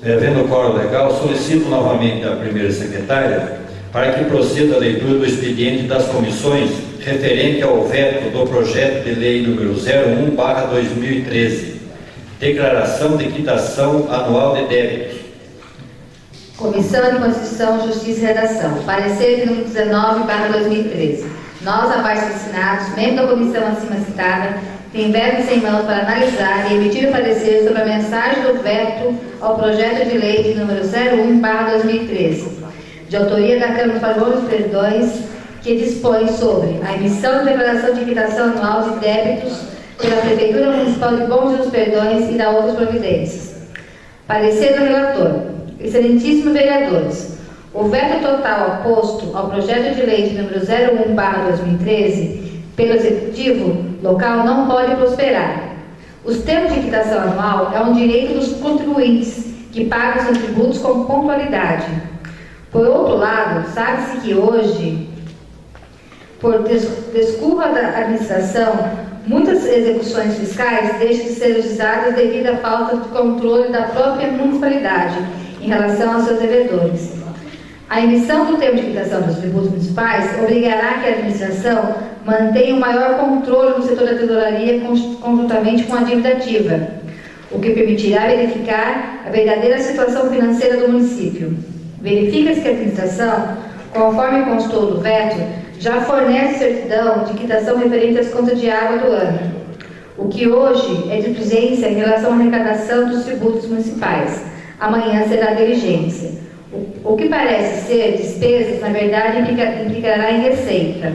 Speaker 1: Havendo o quórum legal, solicito novamente à primeira secretária para que proceda a leitura do expediente das comissões referente ao veto do projeto de lei número 01/2013, declaração de quitação anual de débitos.
Speaker 3: Comissão de Constituição, Justiça e Redação. Parecer número 19/2013. Nós, abaixo assinados, membros da comissão acima citada, tem verbos em mãos para analisar e emitir o parecer sobre a mensagem do veto ao projeto de lei de número 01/2013, de autoria da Câmara de Favor dos Perdões, que dispõe sobre a emissão de declaração de quitação anual de débitos pela Prefeitura Municipal de Bom Jesus dos Perdões e da outras providências. Parecer do relator. Excelentíssimos vereadores, o veto total oposto ao projeto de lei de número 01/2013 pelo Executivo local não pode prosperar. Os termos de quitação anual é um direito dos contribuintes que pagam seus tributos com pontualidade. Por outro lado, sabe-se que hoje, por desculpa da administração, muitas execuções fiscais deixam de ser usadas devido à falta de controle da própria municipalidade em relação aos seus devedores. A emissão do termo de quitação dos tributos municipais obrigará que a administração mantenha um maior controle no setor da tesouraria conjuntamente com a dívida ativa, o que permitirá verificar a verdadeira situação financeira do município. Verifica-se que a administração, conforme constou do veto, já fornece certidão de quitação referente às contas de água do ano, o que hoje é diligência em relação à arrecadação dos tributos municipais. Amanhã será diligência. O que parece ser despesas, na verdade, implicará em receita.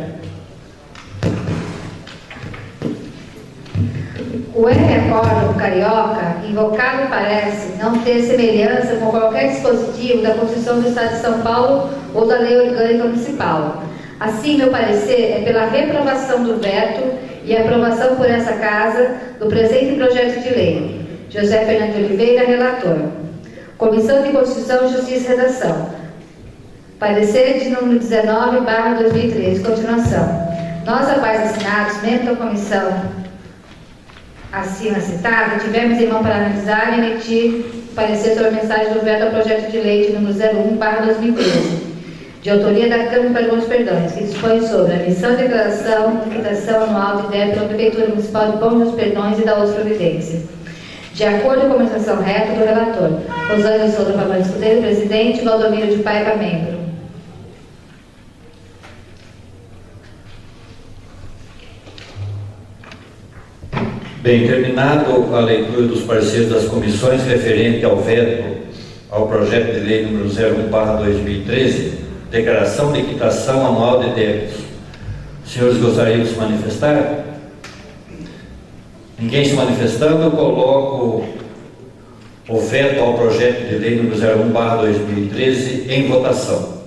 Speaker 3: O Acórdão Carioca, invocado, parece não ter semelhança com qualquer dispositivo da Constituição do Estado de São Paulo ou da Lei Orgânica Municipal. Assim, meu parecer é pela reprovação do veto e aprovação por essa Casa do presente projeto de lei. José Fernando de Oliveira, relator. Comissão de Constituição, Justiça e Redação. Parecer de número 19/2013. Continuação. Nós, abaixo assinados, membros da comissão acima citada, tivemos em mão para analisar e emitir parecer sobre a mensagem do veto ao projeto de lei de número 01/2013, de autoria da Câmara de Bom Jesus dos Perdões, que dispõe sobre a emissão de declaração de quitação anual de débito pela Prefeitura Municipal de Bom Jesus dos Perdões e da outra providência. De acordo com a menção reta do relator, Rosângela Souza Fabandes Escudeiro, presidente, Valdomiro de Paiva, membro.
Speaker 1: Bem, terminado a leitura dos pareceres das comissões referente ao veto ao projeto de lei número 01/2013, declaração de quitação anual de débitos. Os senhores gostariam de se manifestar? Ninguém se manifestando, eu coloco o veto ao projeto de lei número 01/2013 em votação.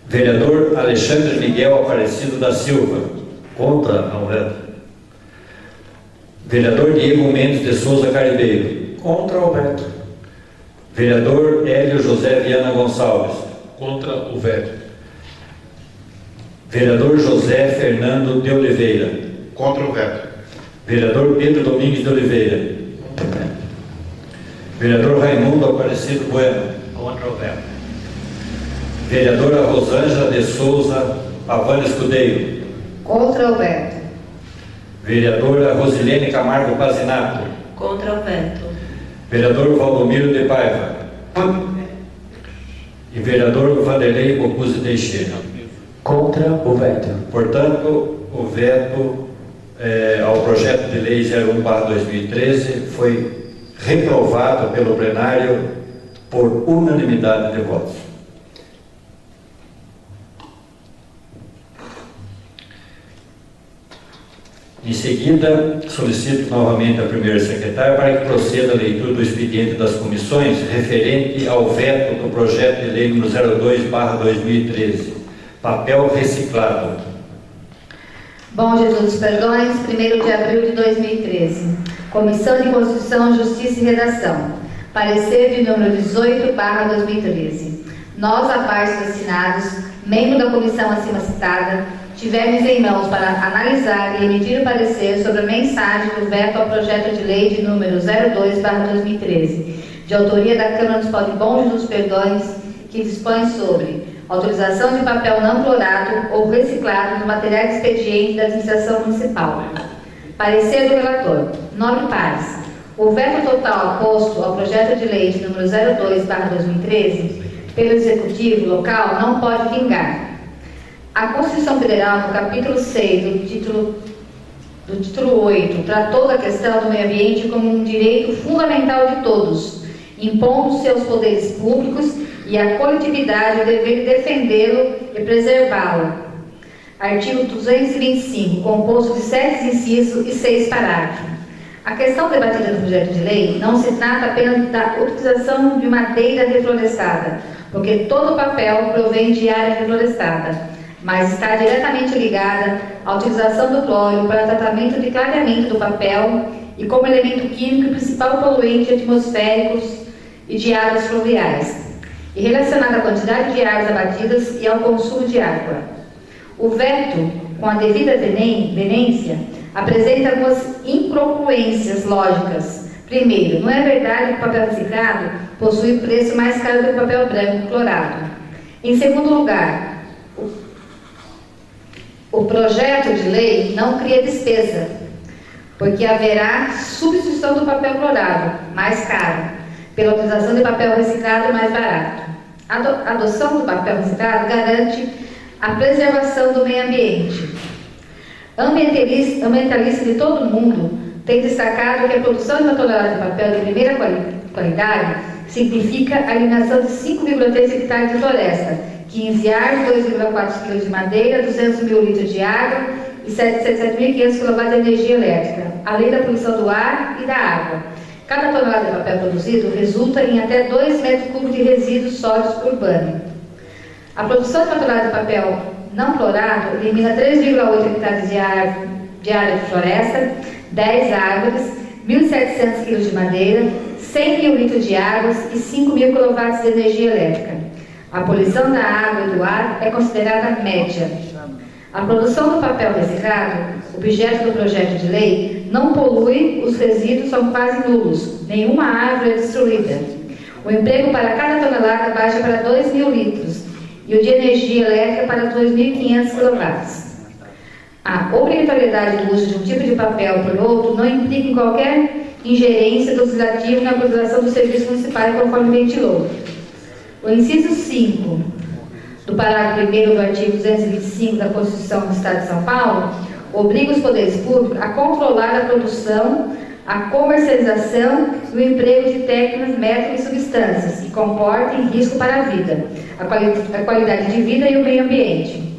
Speaker 1: Vereador Alexandre Miguel Aparecido da Silva.
Speaker 2: Contra ao veto.
Speaker 1: Vereador Diego Mendes de Souza Caribeiro.
Speaker 5: Contra o veto.
Speaker 1: Vereador Hélio José Viana Gonçalves.
Speaker 4: Contra o veto.
Speaker 1: Vereador José Fernando de Oliveira.
Speaker 8: Contra o veto.
Speaker 1: Vereador Pedro Domingues de Oliveira. Vereador Raimundo Aparecido Bueno.
Speaker 2: Contra o veto.
Speaker 1: Vereadora Rosângela de Souza Pavani Escudeiro.
Speaker 3: Contra o veto.
Speaker 1: Vereadora Rosilene Camargo Pazinato.
Speaker 6: Contra o veto.
Speaker 1: Vereador Valdomiro de Paiva. E vereador Vanderlei Bocuse Teixeira.
Speaker 5: Contra o veto.
Speaker 1: Portanto, o veto ao projeto de lei 01/2013 foi reprovado pelo plenário por unanimidade de votos. Em seguida, solicito novamente a primeira secretária para que proceda a leitura do expediente das comissões referente ao veto do projeto de lei número 02/2013, papel reciclado.
Speaker 3: Bom Jesus dos Perdões, 1º de abril de 2013. Comissão de Constituição, Justiça e Redação. Parecer de número 18/2013. Nós, abaixo assinados, membro da comissão acima citada, tivemos em mãos para analisar e emitir o parecer sobre a mensagem do veto ao projeto de lei de número 02/2013, de autoria da Câmara Municipal de Bom Jesus dos Perdões, que dispõe sobre autorização de papel não clorado ou reciclado dos materiais de expediente da administração municipal. Parecer do relator. 9 pares. O veto total oposto ao projeto de lei de número 02/2013 pelo Executivo local não pode vingar. A Constituição Federal, no capítulo 6 do título 8, tratou da questão do meio ambiente como um direito fundamental de todos, impondo-se aos poderes públicos e à coletividade o dever de defendê-lo e preservá-lo. Artigo 225, composto de 7 incisos e 6 parágrafos. A questão debatida no projeto de lei não se trata apenas da utilização de madeira reflorestada, porque todo o papel provém de área reflorestada, mas está diretamente ligada à utilização do cloro para tratamento de clareamento do papel e como elemento químico e principal poluente atmosféricos e de águas fluviais, e relacionada à quantidade de águas abatidas e ao consumo de água. O veto, com a devida venência, apresenta algumas incongruências lógicas. Primeiro, não é verdade que o papel reciclado possui preço mais caro do que o papel branco clorado. Em segundo lugar, o projeto de lei não cria despesa, porque haverá substituição do papel clorado, mais caro, pela utilização de papel reciclado mais barato. A adoção do papel reciclado garante a preservação do meio ambiente. Ambientalistas de todo o mundo têm destacado que a produção de uma tonelada de papel de primeira qualidade significa a eliminação de 5,3 hectares de floresta, 15 árvores, 2,4 kg de madeira, 200 mil litros de água e 7.500 kW de energia elétrica, além da poluição do ar e da água. Cada tonelada de papel produzido resulta em até 2 metros cúbicos de resíduos sólidos por ano. A produção de uma tonelada de papel não clorado elimina 3,8 hectares de área de floresta, 10 árvores, 1.700 kg de madeira, 100 mil litros de águas e 5.000 kW de energia elétrica. A poluição da água e do ar é considerada média. A produção do papel reciclado, objeto do projeto de lei, não polui, os resíduos são quase nulos, nenhuma árvore é destruída. O emprego para cada tonelada baixa para 2.000 litros e o de energia elétrica para 2.500 kW. A obrigatoriedade do uso de um tipo de papel por outro não implica em qualquer ingerência do legislativo na prestação dos serviços municipais, conforme ventilou. O inciso 5 do parágrafo 1º do artigo 225 da Constituição do Estado de São Paulo obriga os poderes públicos a controlar a produção, a comercialização e o emprego de técnicas, métodos e substâncias que comportem risco para a vida, a qualidade de vida e o meio ambiente.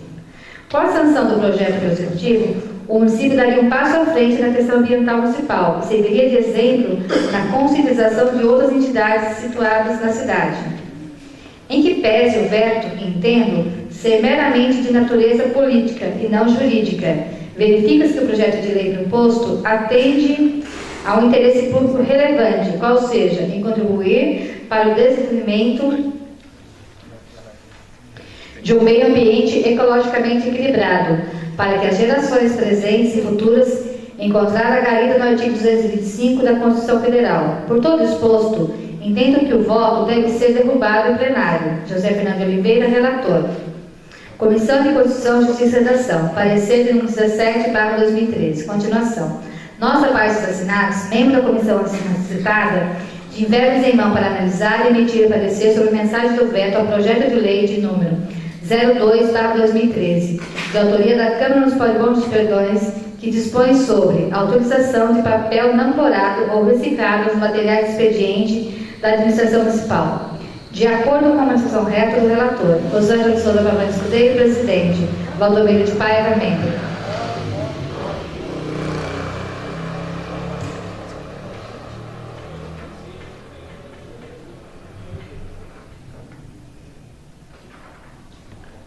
Speaker 3: Com a sanção do projeto pelo Executivo, o município daria um passo à frente na questão ambiental municipal e serviria de exemplo na conscientização de outras entidades situadas na cidade. Em que pese o veto, entendo, ser meramente de natureza política e não jurídica, verifica-se que o projeto de lei proposto atende ao interesse público relevante, qual seja, em contribuir para o desenvolvimento de um meio ambiente ecologicamente equilibrado, para que as gerações presentes e futuras encontrar a guarida no artigo 225 da Constituição Federal. Por todo exposto, entendo que o voto deve ser derrubado em plenário. José Fernando de Oliveira, relator. Comissão de Constituição, Justiça e Redação. Parecer de número 17/2013. Continuação. Nós, abaixo dos assinados, membros da comissão citada, tivermos em mão para analisar e emitir parecer sobre a mensagem do veto ao projeto de lei de número 02/2013, de autoria da Câmara dos Polibônicos de Perdões, que dispõe sobre a autorização de papel não clorado ou reciclado nos materiais de expediente da administração municipal. De acordo com a manifestação reta do relator, Rosângela de Souza Pavani Escudeiro, presidente, Valdomiro de Paiva, membro.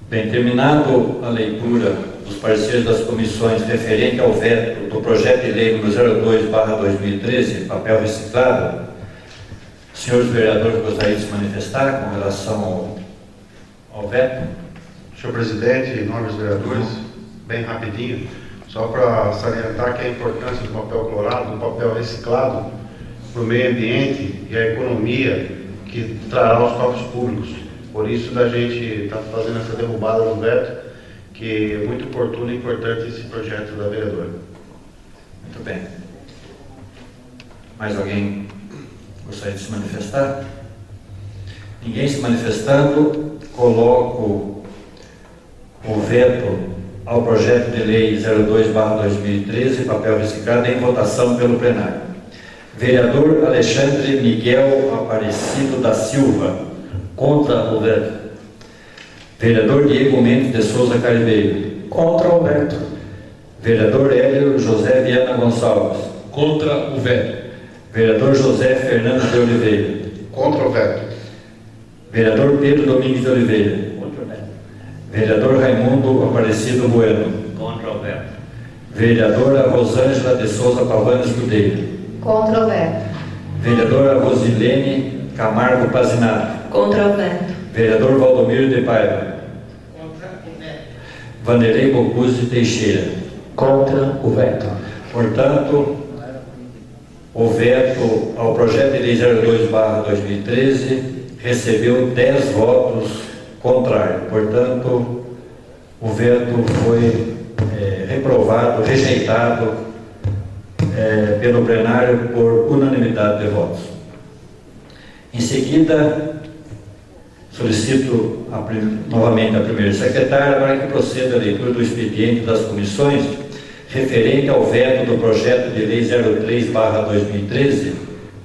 Speaker 1: Bem, terminado a leitura dos pareceres das comissões referente ao veto do projeto de lei número 02/2013, papel reciclado, senhores vereadores gostariam de se manifestar com relação ao veto?
Speaker 8: Senhor presidente, nobres vereadores, bem rapidinho, só para salientar que a importância do papel clorado, do papel reciclado para o meio ambiente e a economia que trará aos cofres públicos. Por isso da gente estar fazendo essa derrubada do veto, que é muito oportuno e importante esse projeto da vereadora.
Speaker 1: Muito bem. Mais alguém gostaria de se manifestar? Ninguém se manifestando, coloco o veto ao projeto de lei 02/2013, papel reciclado, em votação pelo plenário. Vereador Alexandre Miguel Aparecido da Silva. Contra o veto. Vereador Diego Mendes de Souza Caribeiro.
Speaker 5: Contra o veto.
Speaker 1: Vereador Hélio José Viana Gonçalves.
Speaker 4: Contra o veto.
Speaker 1: Vereador José Fernando de Oliveira.
Speaker 8: Contra o veto.
Speaker 1: Vereador Pedro Domingos de Oliveira. Vereador Raimundo Aparecido Bueno.
Speaker 9: Contra o veto.
Speaker 1: Vereadora Rosângela de Souza Pavani Escudeiro.
Speaker 3: Contra o veto.
Speaker 1: Vereadora Rosilene Camargo Pazinato.
Speaker 6: Contra o veto.
Speaker 1: Vereador Valdomiro de Paiva. Vanderlei Bocuse Teixeira.
Speaker 5: Contra o veto.
Speaker 1: Portanto, o veto ao projeto de lei 02/2013 recebeu 10 votos contrários. Portanto, o veto foi reprovado, rejeitado pelo plenário por unanimidade de votos. Em seguida, solicito novamente a primeira secretária para que proceda a leitura do expediente das comissões referente ao veto do projeto de lei 03/2013,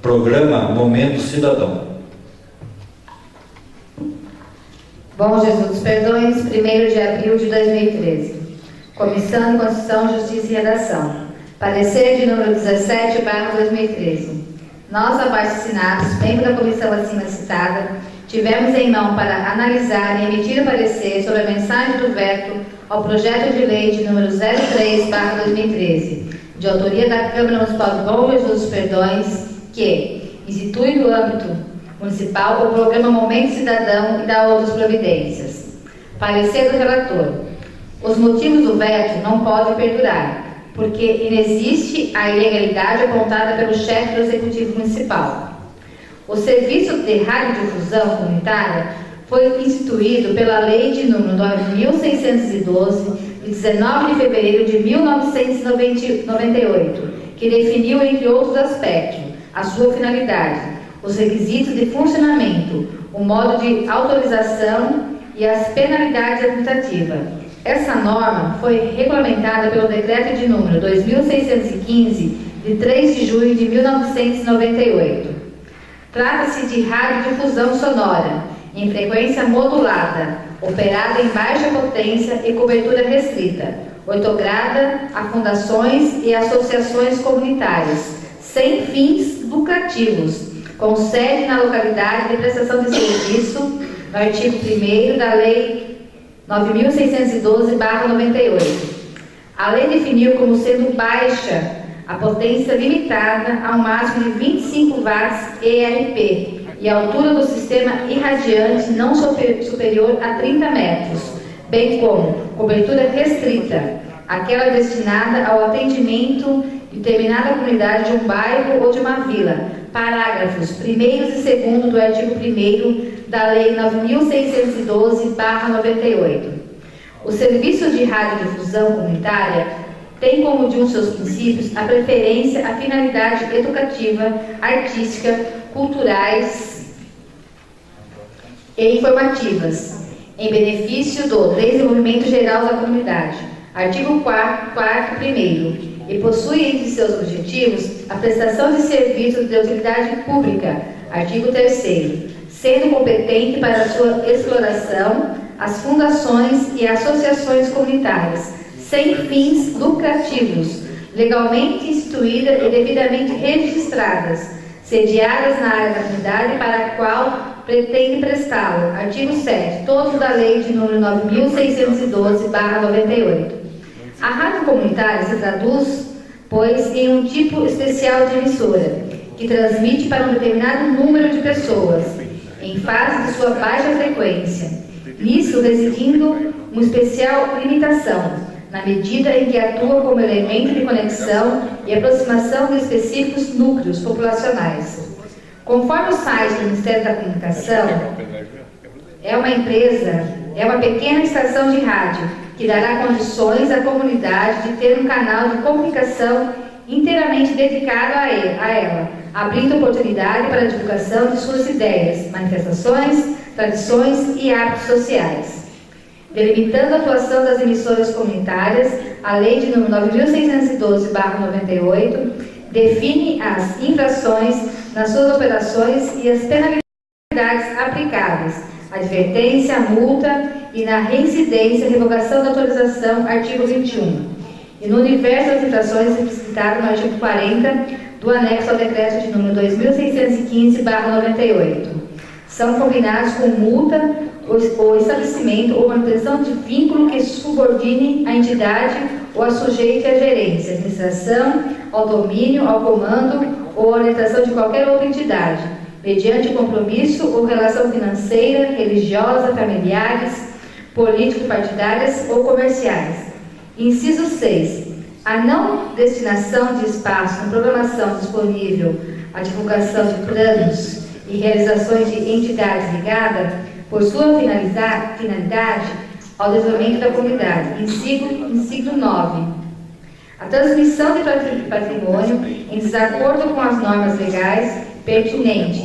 Speaker 1: Programa Momento Cidadão.
Speaker 3: Bom Jesus dos Perdões, 1º de abril de 2013. Comissão de Constituição, Justiça e Redação. Parecer de número 17/2013. Nós, abaixo-assinados, membros da comissão acima citada, tivemos em mão para analisar e emitir o parecer sobre a mensagem do veto ao projeto de lei de número 03/2013, de autoria da Câmara Municipal de Bom Jesus dos Perdões, que institui no âmbito municipal o programa Momento Cidadão e dá outras providências. Parecer do relator. Os motivos do veto não podem perdurar, porque inexiste a ilegalidade apontada pelo chefe do Executivo Municipal. O Serviço de Radiodifusão Comunitária foi instituído pela Lei de número 9.612, de 19 de fevereiro de 1998, que definiu, entre outros aspectos, a sua finalidade, os requisitos de funcionamento, o modo de autorização e as penalidades administrativas. Essa norma foi regulamentada pelo Decreto de número 2.615, de 3 de junho de 1998. Trata-se de radiodifusão sonora, em frequência modulada, operada em baixa potência e cobertura restrita, outorgada a fundações e associações comunitárias, sem fins lucrativos, com sede na localidade de prestação de serviço, no artigo 1º da Lei 9.612/98. A lei definiu como sendo baixa a potência limitada a um máximo de 25 watts ERP e a altura do sistema irradiante não superior a 30 metros, bem como cobertura restrita, aquela destinada ao atendimento de determinada comunidade de um bairro ou de uma vila, parágrafos 1º e 2º do artigo 1º da Lei 9.612/98. O Serviço de Radiodifusão Comunitária tem como de um dos seus princípios a preferência à finalidade educativa, artística, culturais e informativas, em benefício do desenvolvimento geral da comunidade. Artigo 4º, 1º, e possui entre seus objetivos a prestação de serviços de utilidade pública. Artigo 3º, sendo competente para sua exploração as fundações e associações comunitárias, sem fins lucrativos, legalmente instituídas e devidamente registradas, sediadas na área da comunidade para a qual pretende prestá-lo. Artigo 7º, todos da Lei de número 9.612/98. A rádio comunitária se traduz, pois, em um tipo especial de emissora, que transmite para um determinado número de pessoas, em fase de sua baixa frequência, nisso residindo uma especial limitação, na medida em que atua como elemento de conexão e aproximação de específicos núcleos populacionais. Conforme o site do Ministério da Comunicação, é uma pequena estação de rádio que dará condições à comunidade de ter um canal de comunicação inteiramente dedicado a ela, abrindo oportunidade para a divulgação de suas ideias, manifestações, tradições e hábitos sociais. Delimitando a atuação das emissoras comunitárias, a Lei de número 9.612/98 define as infrações nas suas operações e as penalidades aplicáveis, advertência, multa e na reincidência, revogação da autorização, artigo 21. E no universo das infrações explicitado no artigo 40 do anexo ao decreto de número 2615/98. São combinados com multa o estabelecimento ou manutenção de vínculo que subordine a entidade ou a sujeite à gerência, administração, ao domínio, ao comando ou à orientação de qualquer outra entidade, mediante compromisso ou relação financeira, religiosa, familiares, político-partidárias ou comerciais. Inciso 6. A não destinação de espaço na programação disponível à divulgação de planos e realizações de entidades ligadas, por sua finalidade, ao desenvolvimento da comunidade. Inciso 9. A transmissão de patrimônio em desacordo com as normas legais pertinentes.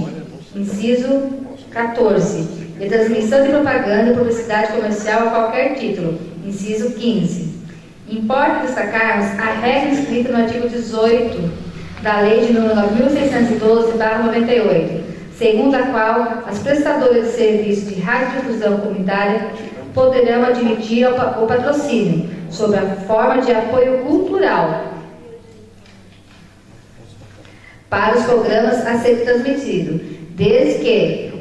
Speaker 3: Inciso 14. E transmissão de propaganda e publicidade comercial a qualquer título. Inciso 15. Importa destacarmos a regra escrita no artigo 18 da Lei de número 9612/98, segundo a qual as prestadoras de serviço de radiodifusão comunitária poderão admitir o patrocínio, sob a forma de apoio cultural, para os programas a ser transmitidos, desde que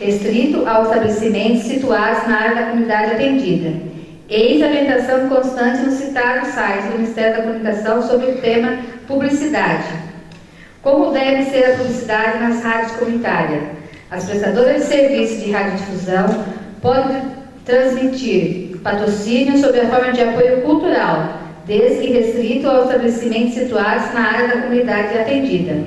Speaker 3: restrito aos estabelecimentos situados na área da comunidade atendida. Eis a orientação constante no citado site do Ministério da Comunicação sobre o tema publicidade. Como deve ser a publicidade nas rádios comunitárias? As prestadoras de serviços de radiodifusão podem transmitir patrocínio sob a forma de apoio cultural, desde que restrito aos estabelecimentos situados na área da comunidade atendida.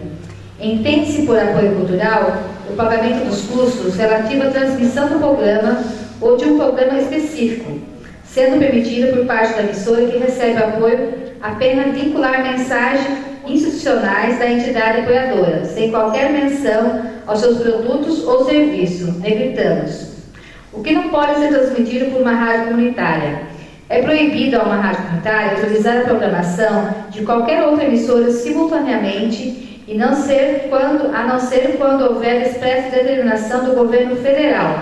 Speaker 3: Entende-se por apoio cultural o pagamento dos custos relativos à transmissão do programa ou de um programa específico, sendo permitido por parte da emissora que recebe apoio apenas vincular mensagens institucionais da entidade apoiadora, sem qualquer menção aos seus produtos ou serviços, negritamos. O que não pode ser transmitido por uma rádio comunitária. É proibido a uma rádio comunitária utilizar a programação de qualquer outra emissora simultaneamente a não ser quando houver expressa determinação do governo federal.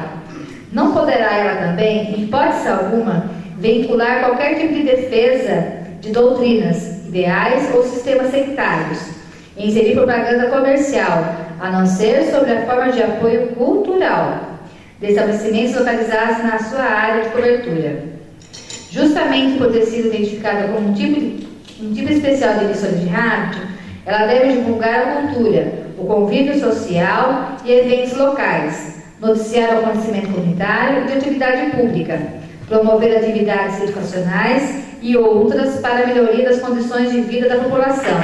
Speaker 3: Não poderá ela também, em hipótese alguma, vincular qualquer tipo de defesa de doutrinas, ideais ou sistemas sectários, e inserir propaganda comercial, a não ser sob a forma de apoio cultural, de estabelecimentos localizados na sua área de cobertura. Justamente por ter sido identificada como um tipo especial de emissora de rádio, ela deve divulgar a cultura, o convívio social e eventos locais, noticiar o acontecimento comunitário e de utilidade pública, promover atividades educacionais e outras para a melhoria das condições de vida da população.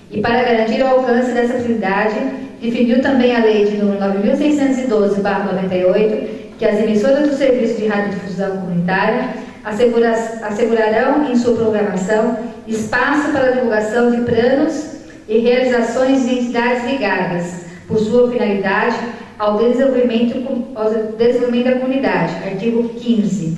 Speaker 3: E para garantir o alcance dessa finalidade, definiu também a Lei de número 9612/98, que as emissoras do serviço de radiodifusão comunitária assegurarão em sua programação espaço para a divulgação de planos e realizações de entidades ligadas, por sua finalidade, ao desenvolvimento da comunidade, artigo 15.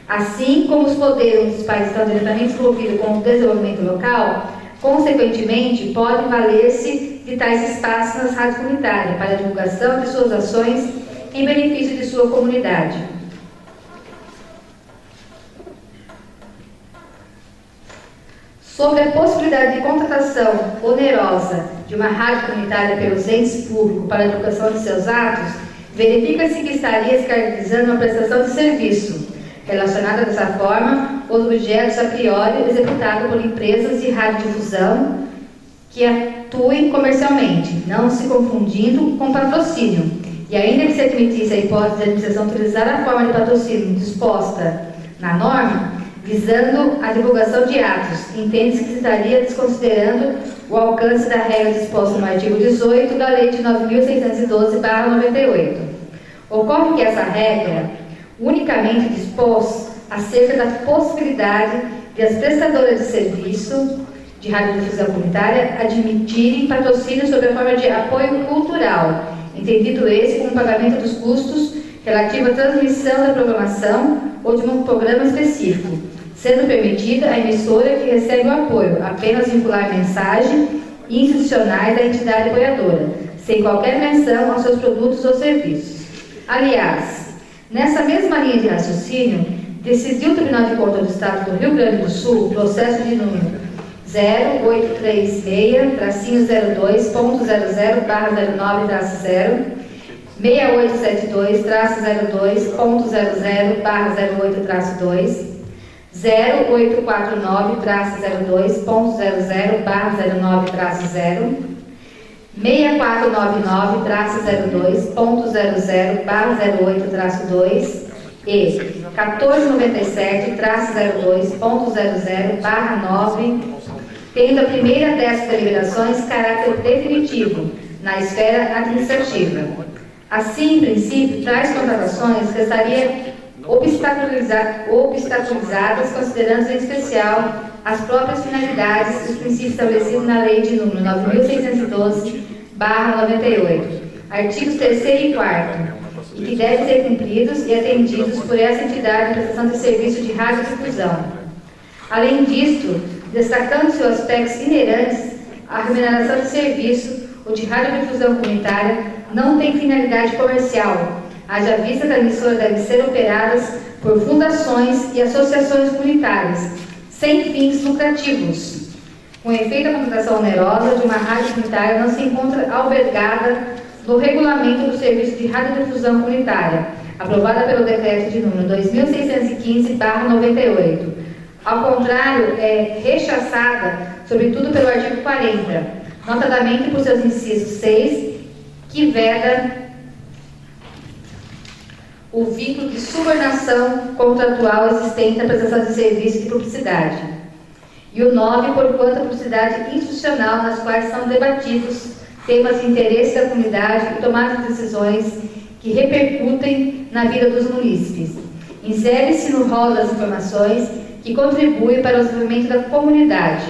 Speaker 3: Assim como os poderes municipais estão diretamente envolvidos com o desenvolvimento local, consequentemente, podem valer-se de tais espaços nas rádios comunitárias para a divulgação de suas ações em benefício de sua comunidade. Sobre a possibilidade de contratação onerosa de uma rádio comunitária pelos entes públicos para a divulgação de seus atos, verifica-se que estaria se caracterizando uma prestação de serviço, relacionada dessa forma aos objetos a priori executados por empresas de radiodifusão que atuem comercialmente, não se confundindo com patrocínio. E ainda que se admitisse a hipótese de a administração utilizar a forma de patrocínio disposta na norma, visando a divulgação de atos, entende-se que se estaria desconsiderando o alcance da regra disposta no artigo 18 da Lei de 9612/98. Ocorre que essa regra unicamente dispôs acerca da possibilidade de as prestadoras de serviço de radiodifusão comunitária admitirem patrocínio sob a forma de apoio cultural, entendido esse como pagamento dos custos relativo à transmissão da programação ou de um programa específico, sendo permitida a emissora que recebe o apoio apenas vincular mensagens institucionais da entidade apoiadora, sem qualquer menção aos seus produtos ou serviços. Aliás, Nessa mesma linha de raciocínio, decidiu o Tribunal de Contas do Estado do Rio Grande do Sul, processo de número 0836-02.00/09-0, 6872-02.00/08-2, 0849-02.00/09-0, 6499-02.00/08-2 e 1497-02.00/9, tendo a primeira dessas deliberações caráter definitivo na esfera administrativa. Assim, em princípio, tais contratações restariam obstaculizadas, considerando em especial as próprias finalidades e os princípios estabelecidos na Lei de número 9.612/98, artigos 3º e 4º, e que devem ser cumpridos e atendidos por essa entidade de prestação de serviço de radiodifusão. Além disto, destacando-se os aspectos inerentes à remuneração de serviço ou de radiodifusão comunitária, não tem finalidade comercial, haja vista que a emissora deve ser operadas por fundações e associações comunitárias, sem fins lucrativos. Com efeito, a contratação onerosa de uma rádio comunitária não se encontra albergada no regulamento do Serviço de Radiodifusão Comunitária, aprovada pelo Decreto de número 2615/98. Ao contrário, é rechaçada, sobretudo pelo artigo 40, notadamente por seus incisos 6, que veda o vínculo de subordinação contratual existente à prestação de serviço de publicidade, e o 9, por quanto a publicidade institucional nas quais são debatidos temas de interesse da comunidade e tomadas de decisões que repercutem na vida dos munícipes. Insere-se no rol das informações que contribuem para o desenvolvimento da comunidade.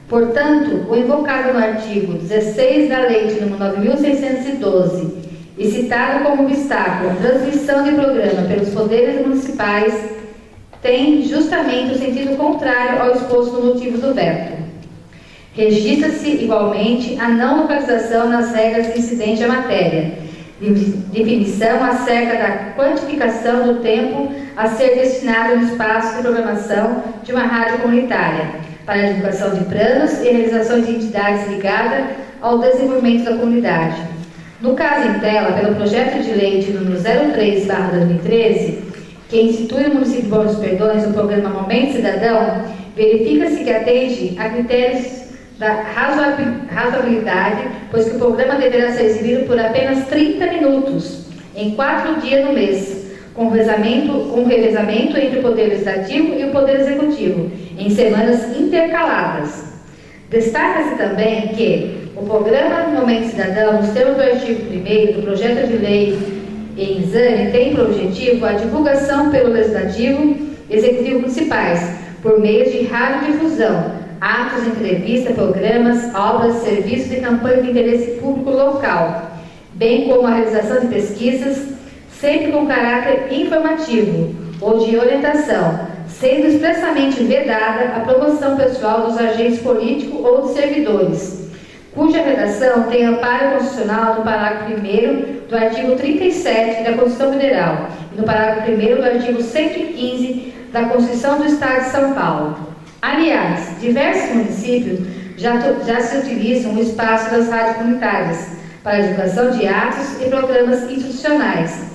Speaker 3: Portanto, o invocado no artigo 16 da Lei de número 9.612 e citado como obstáculo à transmissão de programa pelos poderes municipais tem justamente o sentido contrário ao exposto no motivo do veto. Registra-se igualmente a não localização nas regras incidentes à matéria, definição acerca da quantificação do tempo a ser destinado no espaço de programação de uma rádio comunitária, para a divulgação de planos e realização de entidades ligadas ao desenvolvimento da comunidade. No caso em tela, pelo projeto de lei de número 03/2013, que institui no município de Bom dos Perdões o programa Momento Cidadão, verifica-se que atende a critérios da razoabilidade, pois que o programa deverá ser exibido por apenas 30 minutos, em 4 dias no mês, com revezamento entre o Poder Legislativo e o Poder Executivo, em semanas intercaladas. Destaca-se também que o programa Momento Cidadão, nos termos do artigo 1º do projeto de lei em exame, tem por objetivo a divulgação pelo Legislativo e Executivo municipais, por meio de radiodifusão, atos, entrevistas, programas, obras, serviços e campanhas de interesse público local, bem como a realização de pesquisas, sempre com caráter informativo ou de orientação, sendo expressamente vedada a promoção pessoal dos agentes políticos ou de servidores, cuja redação tem amparo constitucional no parágrafo 1º do artigo 37 da Constituição Federal e no parágrafo 1º do artigo 115 da Constituição do Estado de São Paulo. Aliás, diversos municípios já se utilizam o espaço das rádios comunitárias para a divulgação de atos e programas institucionais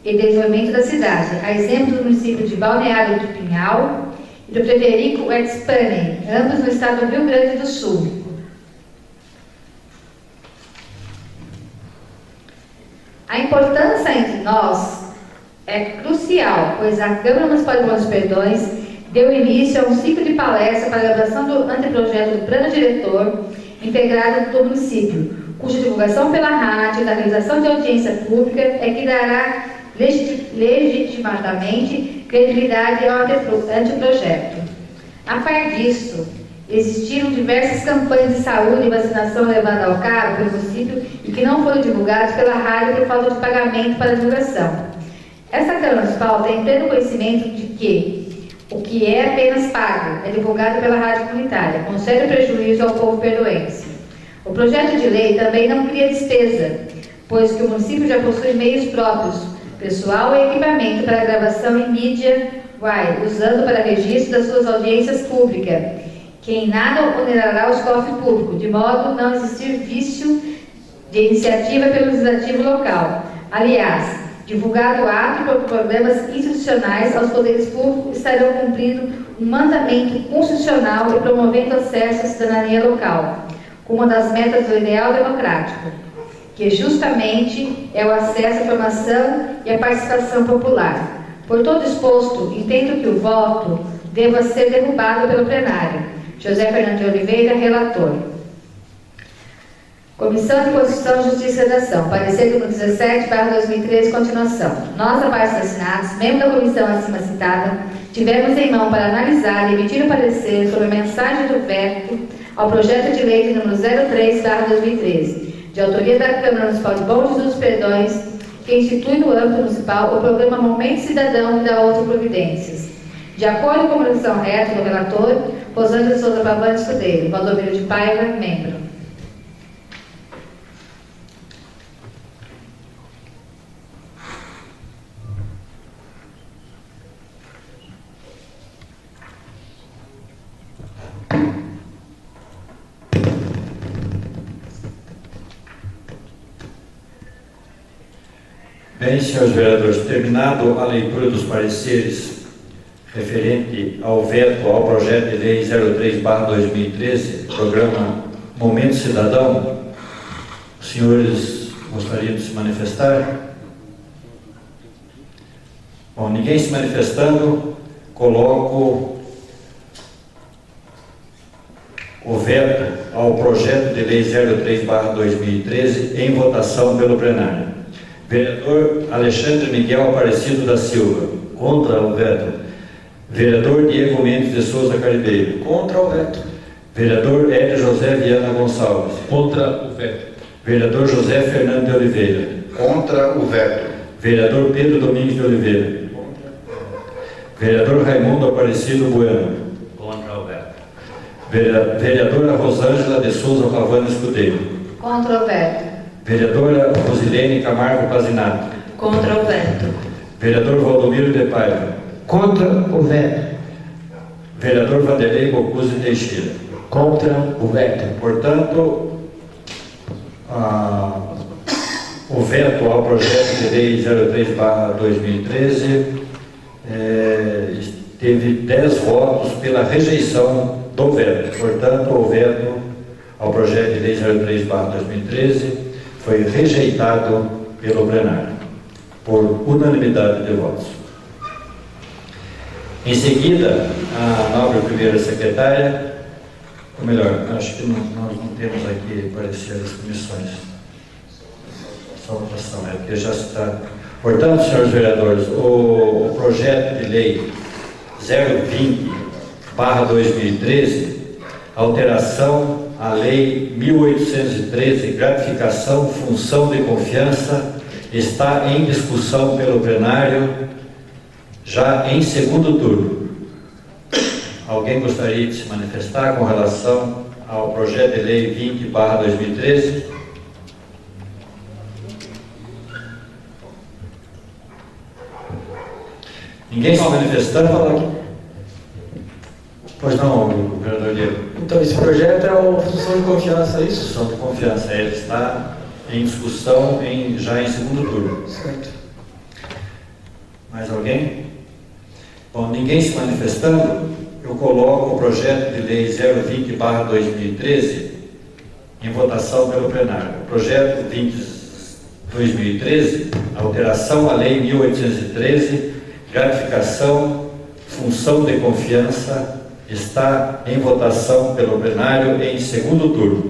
Speaker 3: e desenvolvimento da cidade, a exemplo do município de Balneário do Pinhal e do Frederico Etzpane, ambos no estado do Rio Grande do Sul. A importância entre nós é crucial, pois a Câmara Municipal de Bom dos Perdões deu início a um ciclo de palestras para a elaboração do anteprojeto do Plano Diretor integrado do município, cuja divulgação pela rádio e da realização de audiência pública é que dará legitimadamente credibilidade ao anteprojeto. A par disso, existiram diversas campanhas de saúde e vacinação levadas ao cabo pelo município e que não foram divulgadas pela rádio por falta de pagamento para a divulgação. Essa Câmara Municipal tem pleno conhecimento de que o que é apenas pago é divulgado pela rádio comunitária, com sério prejuízo ao povo perdoense. O projeto de lei também não cria despesa, pois que o município já possui meios próprios pessoal e equipamento para gravação em mídia wide, usando para registro das suas audiências públicas, que em nada onerará os cofres públicos, de modo a não existir vício de iniciativa pelo legislativo local. Aliás, divulgado o ato por programas institucionais aos poderes públicos, estarão cumprindo um mandamento constitucional e promovendo acesso à cidadania local, como uma das metas do ideal democrático, que justamente é o acesso à informação e à participação popular. Por todo exposto, entendo que o voto deva ser derrubado pelo plenário. José Fernando de Oliveira, relator. Comissão de Constituição, Justiça e Redação. Parecer número 17/2013, continuação. Nós, abaixo assinados, membros da comissão acima citada, tivemos em mão para analisar e emitir o parecer sobre a mensagem do veto ao projeto de lei de número 03/2013, de autoria da Câmara Municipal de Bom Jesus dos Perdões, que institui no âmbito municipal o programa Momento Cidadão e da outras providências. De acordo com a comissão reta do relator, Rosângela Souza Pavani Escudeiro, Valdomiro de Paiva, membro.
Speaker 1: Bem, senhores vereadores, terminado a leitura dos pareceres referente ao veto ao projeto de lei 03/2013, programa Momento Cidadão, os senhores gostariam de se manifestar? Bom, ninguém se manifestando, coloco o veto ao projeto de lei 03/2013 em votação pelo plenário. Vereador Alexandre Miguel Aparecido da Silva.
Speaker 2: Contra o veto.
Speaker 1: Vereador Diego Mendes de Souza Caribeiro.
Speaker 5: Contra o veto.
Speaker 1: Vereador Hélio José Viana Gonçalves.
Speaker 4: Contra o veto.
Speaker 1: Vereador José Fernando de Oliveira.
Speaker 8: Contra o veto.
Speaker 1: Vereador Pedro Domingos de Oliveira. Vereador Raimundo Aparecido Bueno.
Speaker 2: Contra o veto.
Speaker 1: Vereadora Rosângela de Souza Pavani Escudeiro.
Speaker 3: Contra o veto.
Speaker 1: Vereadora Rosilene Camargo Pazinato.
Speaker 6: Contra o veto.
Speaker 1: Vereador Valdomiro de Paiva.
Speaker 7: Contra o veto.
Speaker 1: Vereador Vanderlei Bocuse Teixeira.
Speaker 7: Contra o veto.
Speaker 1: Portanto, o veto ao projeto de lei 03/2013 teve 10 votos pela rejeição do veto. Portanto, o veto ao projeto de lei 03/2013 foi rejeitado pelo plenário, por unanimidade de votos. Em seguida, a nobre primeira secretária, ou melhor, acho que nós não temos aqui parecer das comissões. Só votação, porque já está. Portanto, senhores vereadores, o projeto de lei 020/2013, alteração à Lei 1813, gratificação, função de confiança, está em discussão pelo plenário, já em segundo turno. Alguém gostaria de se manifestar com relação ao projeto de lei 20/2013? Ninguém se manifestando? Pois não, vereador Diego.
Speaker 5: Então, esse projeto é a função de confiança, é isso?
Speaker 1: Função de confiança, ele está em discussão já em segundo turno.
Speaker 5: Certo.
Speaker 1: Mais alguém? Bom, ninguém se manifestando, eu coloco o projeto de lei 020/2013 em votação pelo plenário. O projeto 20/2013, alteração à Lei 1813, gratificação, função de confiança, está em votação pelo plenário em segundo turno.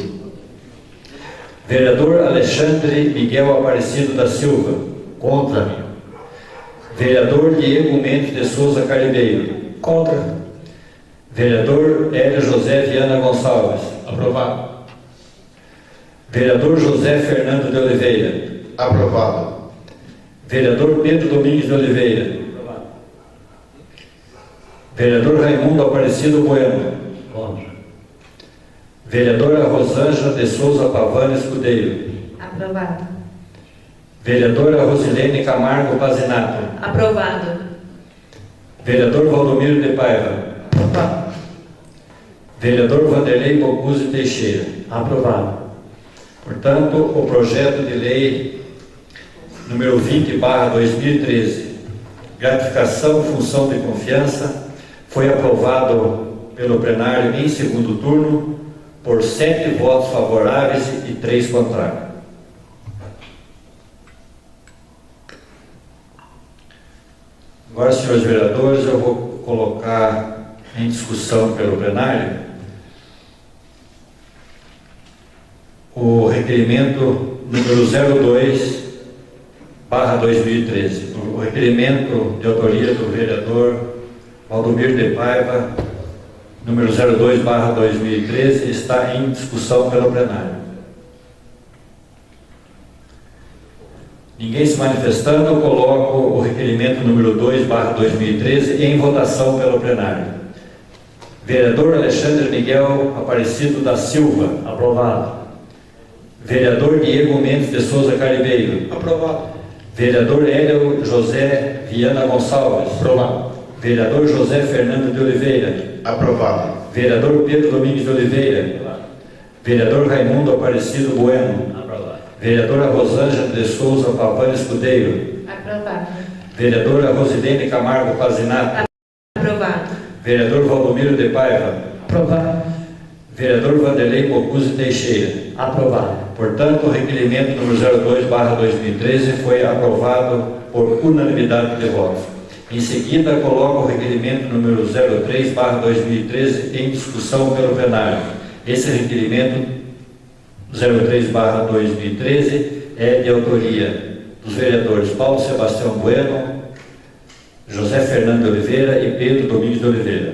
Speaker 1: Vereador Alexandre Miguel Aparecido da Silva.
Speaker 2: Contra.
Speaker 1: Vereador Diego Mendes de Souza Caribeiro.
Speaker 5: Contra.
Speaker 1: Vereador Hélio José Viana Gonçalves.
Speaker 4: Aprovado.
Speaker 1: Vereador José Fernando de Oliveira.
Speaker 8: Aprovado.
Speaker 1: Vereador Pedro Domingos de Oliveira. Vereador Raimundo Aparecido Bueno.
Speaker 2: Contra.
Speaker 1: Vereadora Rosângela de Souza Pavani Escudeiro.
Speaker 3: Aprovado.
Speaker 1: Vereadora Rosilene Camargo Pazinato.
Speaker 6: Aprovado.
Speaker 1: Vereador Valdomiro de Paiva.
Speaker 5: Aprovado.
Speaker 1: Vereador Vanderlei Bocuse Teixeira.
Speaker 5: Aprovado.
Speaker 1: Portanto, o projeto de lei número 20/2013, gratificação, função de confiança, foi aprovado pelo plenário em segundo turno por 7 votos favoráveis e 3 contrários. Agora, senhores vereadores, eu vou colocar em discussão pelo plenário o requerimento número 02/2013, o requerimento de autoria do vereador Valdomiro de Paiva, número 02/2013, está em discussão pelo plenário. Ninguém se manifestando, eu coloco o requerimento número 2/2013 em votação pelo plenário. Vereador Alexandre Miguel Aparecido da Silva. Aprovado. Vereador Diego Mendes de Souza Caribeiro.
Speaker 5: Aprovado.
Speaker 1: Vereador Hélio José Viana Gonçalves.
Speaker 8: Aprovado.
Speaker 1: Vereador José Fernando de Oliveira.
Speaker 8: Aprovado.
Speaker 1: Vereador Pedro Domingos de Oliveira. Vereador Raimundo Aparecido Bueno. Vereadora Rosângela de Souza Pavani Escudeiro.
Speaker 3: Aprovado.
Speaker 1: Vereadora Rosilene Camargo Pazinato.
Speaker 6: Aprovado.
Speaker 1: Vereador Valdomiro de Paiva.
Speaker 5: Aprovado.
Speaker 1: Vereador Vanderlei Bocuse Teixeira.
Speaker 5: Aprovado.
Speaker 1: Portanto, o requerimento número 02/2013 foi aprovado por unanimidade de votos. Em seguida, coloco o requerimento número 03/2013 em discussão pelo plenário. Esse requerimento 03/2013 é de autoria dos vereadores Paulo Sebastião Bueno, José Fernando de Oliveira e Pedro Domingos de Oliveira.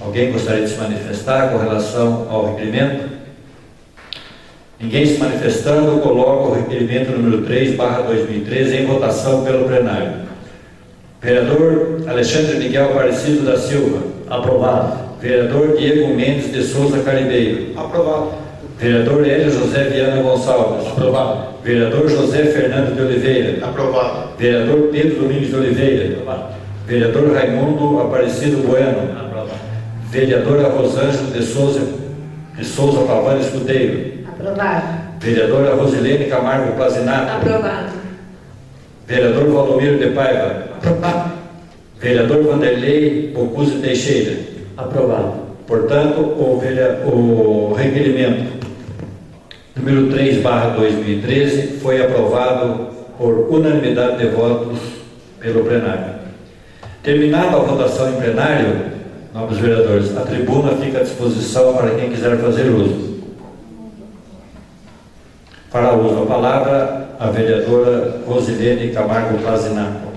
Speaker 1: Alguém gostaria de se manifestar com relação ao requerimento? Ninguém se manifestando, eu coloco o requerimento número 3/2013 em votação pelo plenário. Vereador Alexandre Miguel Aparecido da Silva. Aprovado. Vereador Diego Mendes de Souza Caribeiro.
Speaker 5: Aprovado.
Speaker 1: Vereador Hélio José Viana Gonçalves.
Speaker 8: Aprovado.
Speaker 1: Vereador José Fernando de Oliveira.
Speaker 8: Aprovado.
Speaker 1: Vereador Pedro Domingos de Oliveira.
Speaker 5: Aprovado.
Speaker 1: Vereador Raimundo Aparecido Bueno.
Speaker 5: Aprovado.
Speaker 1: Vereadora Rosângela de Souza Pavani Escudeiro.
Speaker 3: Aprovado.
Speaker 1: Vereadora Rosilene Camargo Pazinato.
Speaker 6: Aprovado.
Speaker 1: Vereador Valdomiro de Paiva.
Speaker 5: Aprovado.
Speaker 1: Vereador Vanderlei Bocuse Teixeira.
Speaker 5: Aprovado.
Speaker 1: Portanto, o requerimento número 3/2013 foi aprovado por unanimidade de votos pelo plenário. Terminada a votação em plenário, nobres vereadores, a tribuna fica à disposição para quem quiser fazer uso. Para uso a palavra, a vereadora Rosilene Camargo Pazinato.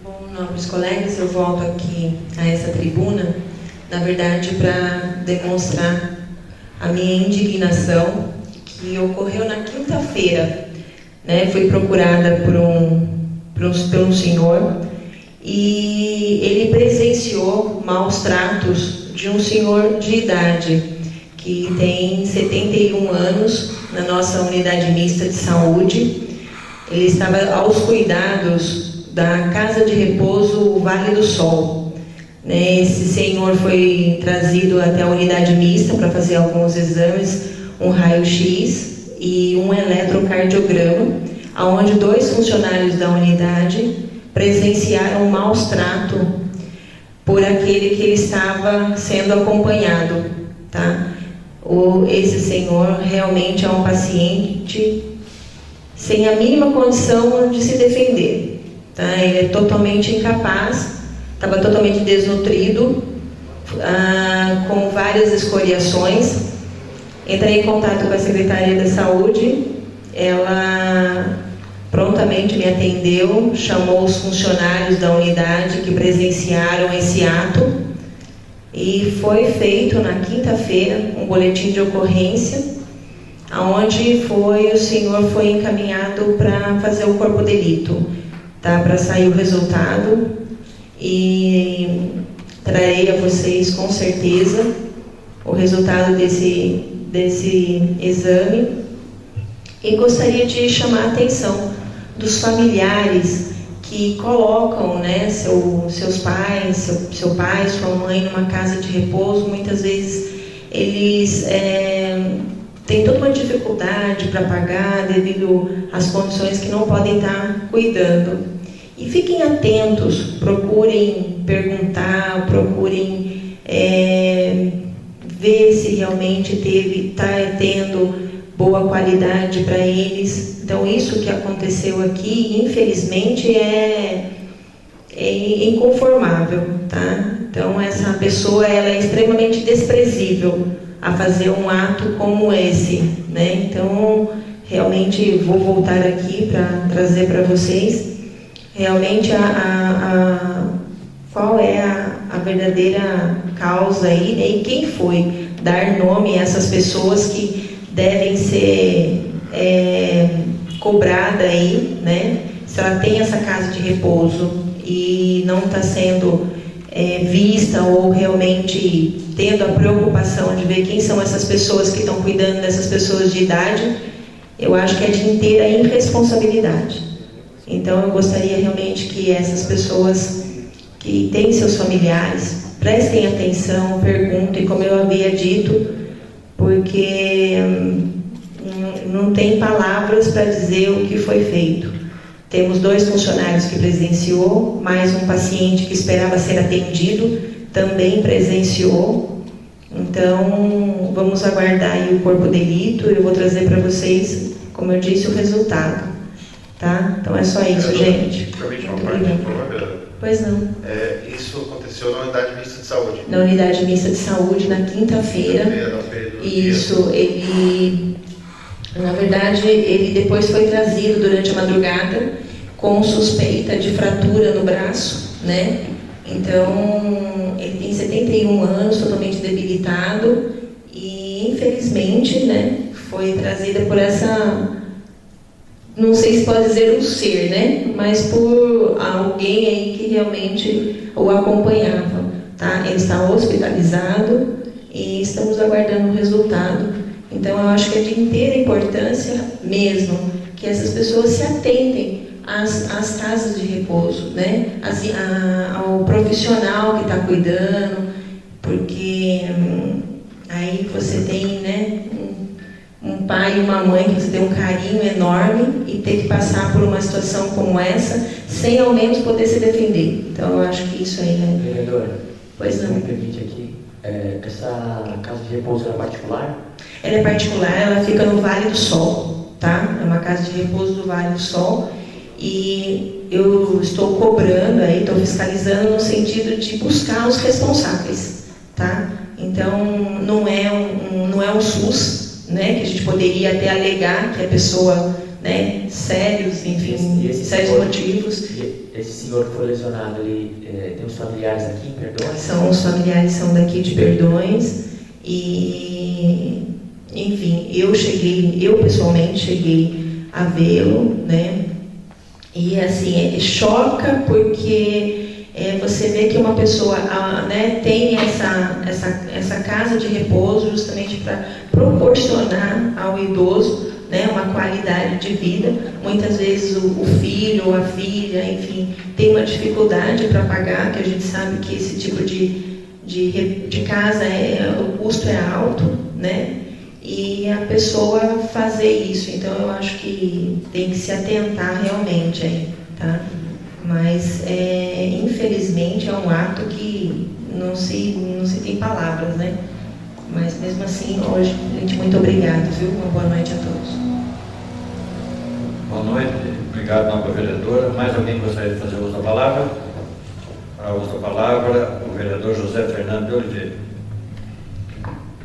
Speaker 6: Bom, nobres colegas, eu volto aqui a essa tribuna, na verdade, para demonstrar a minha indignação que ocorreu na quinta-feira, né? Fui procurada por um senhor e ele presenciou maus tratos de um senhor de idade que tem 71 anos na nossa unidade mista de saúde. Ele estava aos cuidados da Casa de Repouso Vale do Sol. Esse senhor foi trazido até a unidade mista para fazer alguns exames, um raio-x e um eletrocardiograma, onde 2 funcionários da unidade presenciaram maus tratos por aquele que ele estava sendo acompanhado, tá? Esse senhor realmente é um paciente sem a mínima condição de se defender, tá? Ele é totalmente incapaz, estava totalmente desnutrido, com várias escoriações. Entrei em contato com a Secretaria da Saúde, ela prontamente me atendeu, chamou os funcionários da unidade que presenciaram esse ato e foi feito na quinta-feira um boletim de ocorrência, onde o senhor foi encaminhado para fazer o corpo de delito, tá? Para sair o resultado e trarei a vocês com certeza o resultado desse exame, e gostaria de chamar a atenção dos familiares que colocam, né, seus pais, seu pai, sua mãe numa casa de repouso. Muitas vezes eles têm toda uma dificuldade para pagar devido às condições que não podem estar cuidando. E fiquem atentos, procurem perguntar, procurem ver se realmente está tendo boa qualidade para eles. Então, isso que aconteceu aqui, infelizmente, é inconformável, tá? Então, essa pessoa, ela é extremamente desprezível a fazer um ato como esse, né? Então, realmente, vou voltar aqui para trazer para vocês realmente qual é a verdadeira causa aí, né? E quem foi dar nome a essas pessoas que devem ser cobrada aí, né? Se ela tem essa casa de repouso e não está sendo vista, ou realmente tendo a preocupação de ver quem são essas pessoas que estão cuidando dessas pessoas de idade, eu acho que é de inteira irresponsabilidade. Então, eu gostaria realmente que essas pessoas que têm seus familiares prestem atenção, perguntem, como eu havia dito, porque não tem palavras para dizer o que foi feito. Temos 2 funcionários que presenciou, mais um paciente que esperava ser atendido, também presenciou. Então, vamos aguardar aí o corpo de delito. Eu vou trazer para vocês, como eu disse, o resultado. Tá? Então, é só isso, gente.
Speaker 8: Permite uma parte, por favor.
Speaker 6: Pois não.
Speaker 8: Isso aconteceu na unidade mista de saúde?
Speaker 6: Na unidade mista de saúde, na quinta-feira. Isso, ele... Na verdade, ele depois foi trazido durante a madrugada com suspeita de fratura no braço, né? Então, ele tem 71 anos, totalmente debilitado, e infelizmente, né, foi trazida por essa, não sei se pode dizer um ser, né, mas por alguém aí que realmente o acompanhava, tá? Ele está hospitalizado e estamos aguardando o resultado. Então, eu acho que é de inteira importância mesmo que essas pessoas se atentem às casas de repouso, né? Ao profissional que está cuidando, porque aí você tem, né, um pai e uma mãe que você tem um carinho enorme e ter que passar por uma situação como essa sem ao menos poder se defender. Então, eu acho que isso aí é...
Speaker 9: Vereadora,
Speaker 6: pois não.
Speaker 9: me permite aqui, essa casa de repouso é particular?
Speaker 6: Ela é particular, ela fica no Vale do Sol, tá? É uma casa de repouso do Vale do Sol, e eu estou cobrando aí, estou fiscalizando no sentido de buscar os responsáveis, tá? Então, não é um SUS, né, que a gente poderia até alegar que a pessoa, né, sérios, enfim, sérios motivos.
Speaker 9: Esse senhor que foi lesionado, ele tem os familiares aqui em Perdões?
Speaker 6: Os familiares são daqui de Perdões, e... Enfim, eu pessoalmente cheguei a vê-lo, né? E assim, choca porque você vê que uma pessoa, né, tem essa casa de repouso justamente para proporcionar ao idoso, né, uma qualidade de vida. Muitas vezes o filho ou a filha, enfim, tem uma dificuldade para pagar, que a gente sabe que esse tipo de casa, o custo é alto, né? E a pessoa fazer isso. Então, eu acho que tem que se atentar realmente aí, tá? Mas, infelizmente, é um ato que não se tem palavras, né? Mas, mesmo assim, hoje, gente, muito obrigado, viu? Uma boa noite a todos.
Speaker 1: Boa noite. Obrigado, nova vereadora. Mais alguém gostaria de fazer uso da palavra? Para uso da palavra, o vereador José Fernando de Oliveira.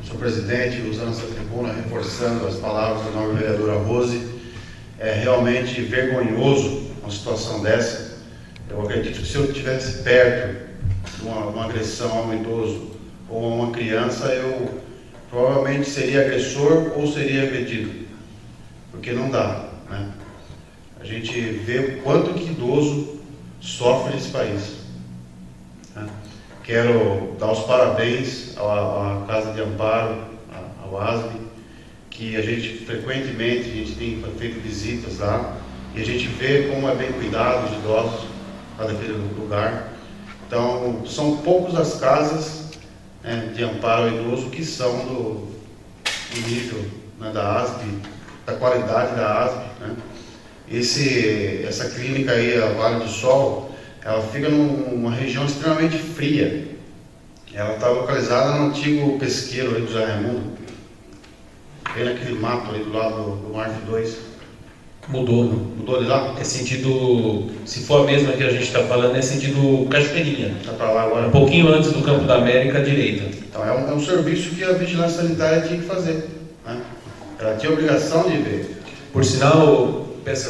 Speaker 8: Senhor presidente, usando essa tribuna, reforçando as palavras da nova vereadora Rose, é realmente vergonhoso uma situação dessa. Eu acredito que se eu estivesse perto de uma agressão a um idoso ou a uma criança, eu provavelmente seria agressor ou seria agredido, porque não dá, né? A gente vê o quanto que idoso sofre nesse país, né? quero dar os parabéns à Casa de Amparo, ao ASB, que a gente frequentemente tem feito visitas lá e a gente vê como é bem cuidado os idosos lá daquele lugar. Então, são poucas as casas, né, de amparo ao idoso que são do nível, né, da ASB, da qualidade da ASB, né? Essa clínica aí, a Vale do Sol, ela fica numa região extremamente fria. Ela está localizada no antigo pesqueiro ali do Zé Raimundo, bem naquele mato ali do lado do Marf 2. Mudou de lá?
Speaker 4: É sentido, se for a mesma que a gente está falando, é sentido Cachoeirinha.
Speaker 8: Está para lá agora.
Speaker 4: Um pouquinho antes do Campo da América, à direita.
Speaker 8: Então é um serviço que a vigilância sanitária tinha que fazer, né? Ela tinha a obrigação de ver.
Speaker 4: Por sinal, peço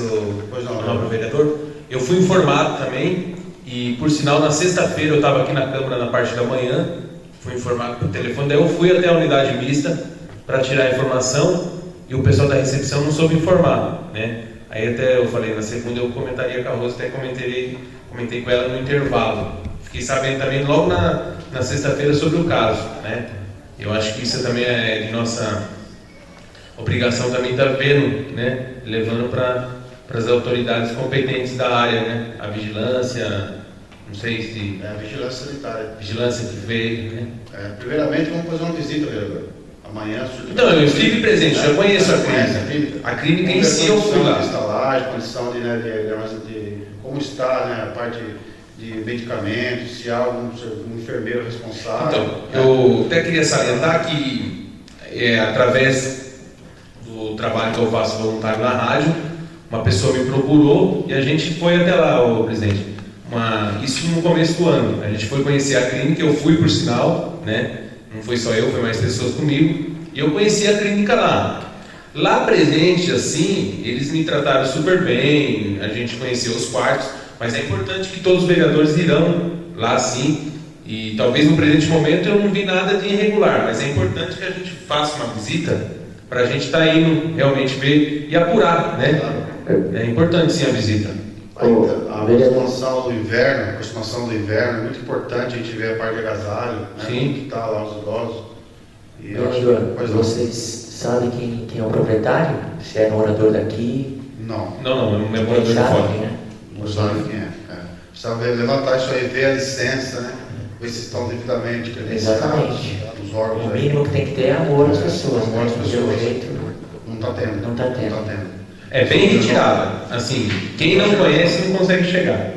Speaker 4: ao vereador, eu fui informado também, e por sinal, na sexta-feira eu estava aqui na Câmara na parte da manhã, fui informado por telefone, daí eu fui até a unidade mista para tirar a informação, e o pessoal da recepção não soube informar, né? Aí até eu falei, na segunda eu comentaria com a Rosa, até comentei com ela no intervalo. Fiquei sabendo também logo na sexta-feira sobre o caso, né? Eu acho que isso também é de nossa obrigação também estar vendo, né? Levando para as autoridades competentes da área, né? A vigilância, não sei se...
Speaker 8: a vigilância sanitária.
Speaker 4: Vigilância que veio, né?
Speaker 8: Primeiramente vamos fazer uma visita, vereador. Amanhã...
Speaker 4: Então, eu estive presente, já conheço a clínica. A clínica em si eu fui lá.
Speaker 8: Instalagem, condição de como está, né, a parte de medicamentos, se há algum enfermeiro responsável.
Speaker 4: Então, eu até queria salientar que, através do trabalho que eu faço voluntário na rádio, uma pessoa me procurou e a gente foi até lá, presidente. Isso no começo do ano. A gente foi conhecer a clínica, eu fui por sinal, né? Não foi só eu, foi mais pessoas comigo. E eu conheci a clínica lá. Lá presente, assim, eles me trataram super bem, a gente conheceu os quartos, mas é importante que todos os vereadores irão lá, sim. E talvez no presente momento eu não vi nada de irregular, mas é importante que a gente faça uma visita para a gente estar indo realmente ver e apurar, né? É importante sim a visita.
Speaker 8: A aproximação do inverno é muito importante a gente ver a parte de agasalho, né? Como que está lá os idosos. E
Speaker 9: vocês sabem quem é o proprietário? Se é morador daqui?
Speaker 8: Não,
Speaker 4: não é morador de fora.
Speaker 9: Né?
Speaker 8: Não sabe quem é. Precisa levantar isso aí, ver a licença, né? Ver se estão devidamente credenciados.
Speaker 9: Exatamente.
Speaker 8: Os órgãos.
Speaker 9: O mínimo que tem que ter é amor às pessoas,
Speaker 8: amor às
Speaker 9: né?
Speaker 8: pessoas.
Speaker 9: Jeito,
Speaker 8: não está tendo.
Speaker 9: Não está tendo.
Speaker 4: É bem retirada. Assim, quem não conhece não consegue chegar.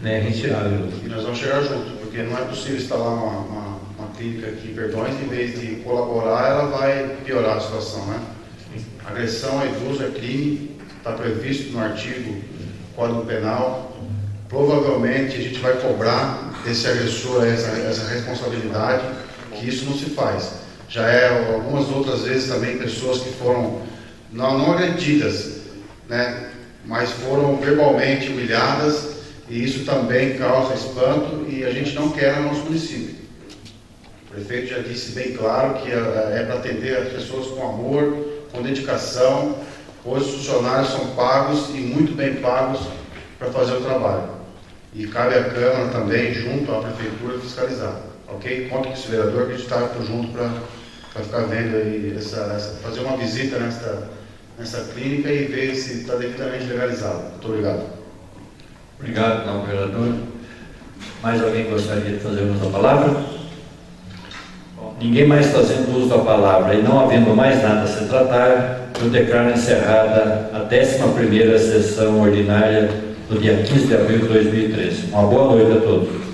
Speaker 4: Né? Retirada.
Speaker 8: E nós vamos chegar juntos, porque não é possível instalar uma clínica aqui em Perdões, em vez de colaborar, ela vai piorar a situação, né? Agressão a idoso é crime, está previsto no artigo Código Penal. Provavelmente a gente vai cobrar desse agressor essa responsabilidade, que isso não se faz. Já algumas outras vezes também pessoas que foram não agredidas, né, mas foram verbalmente humilhadas, e isso também causa espanto e a gente não quer no nosso município. O prefeito já disse bem claro que é para atender as pessoas com amor, com dedicação. Hoje os funcionários são pagos e muito bem pagos para fazer o trabalho. E cabe à Câmara também, junto à Prefeitura, fiscalizar. Ok? Conta com esse vereador que a gente está junto para ficar vendo aí, fazer uma visita nessa clínica e ver se está devidamente legalizado. Muito obrigado.
Speaker 1: Obrigado, não, vereador. Mais alguém gostaria de fazer uso da palavra? Ninguém mais fazendo uso da palavra e não havendo mais nada a se tratar, eu declaro encerrada a 11ª sessão ordinária do dia 15 de abril de 2013. Uma boa noite a todos.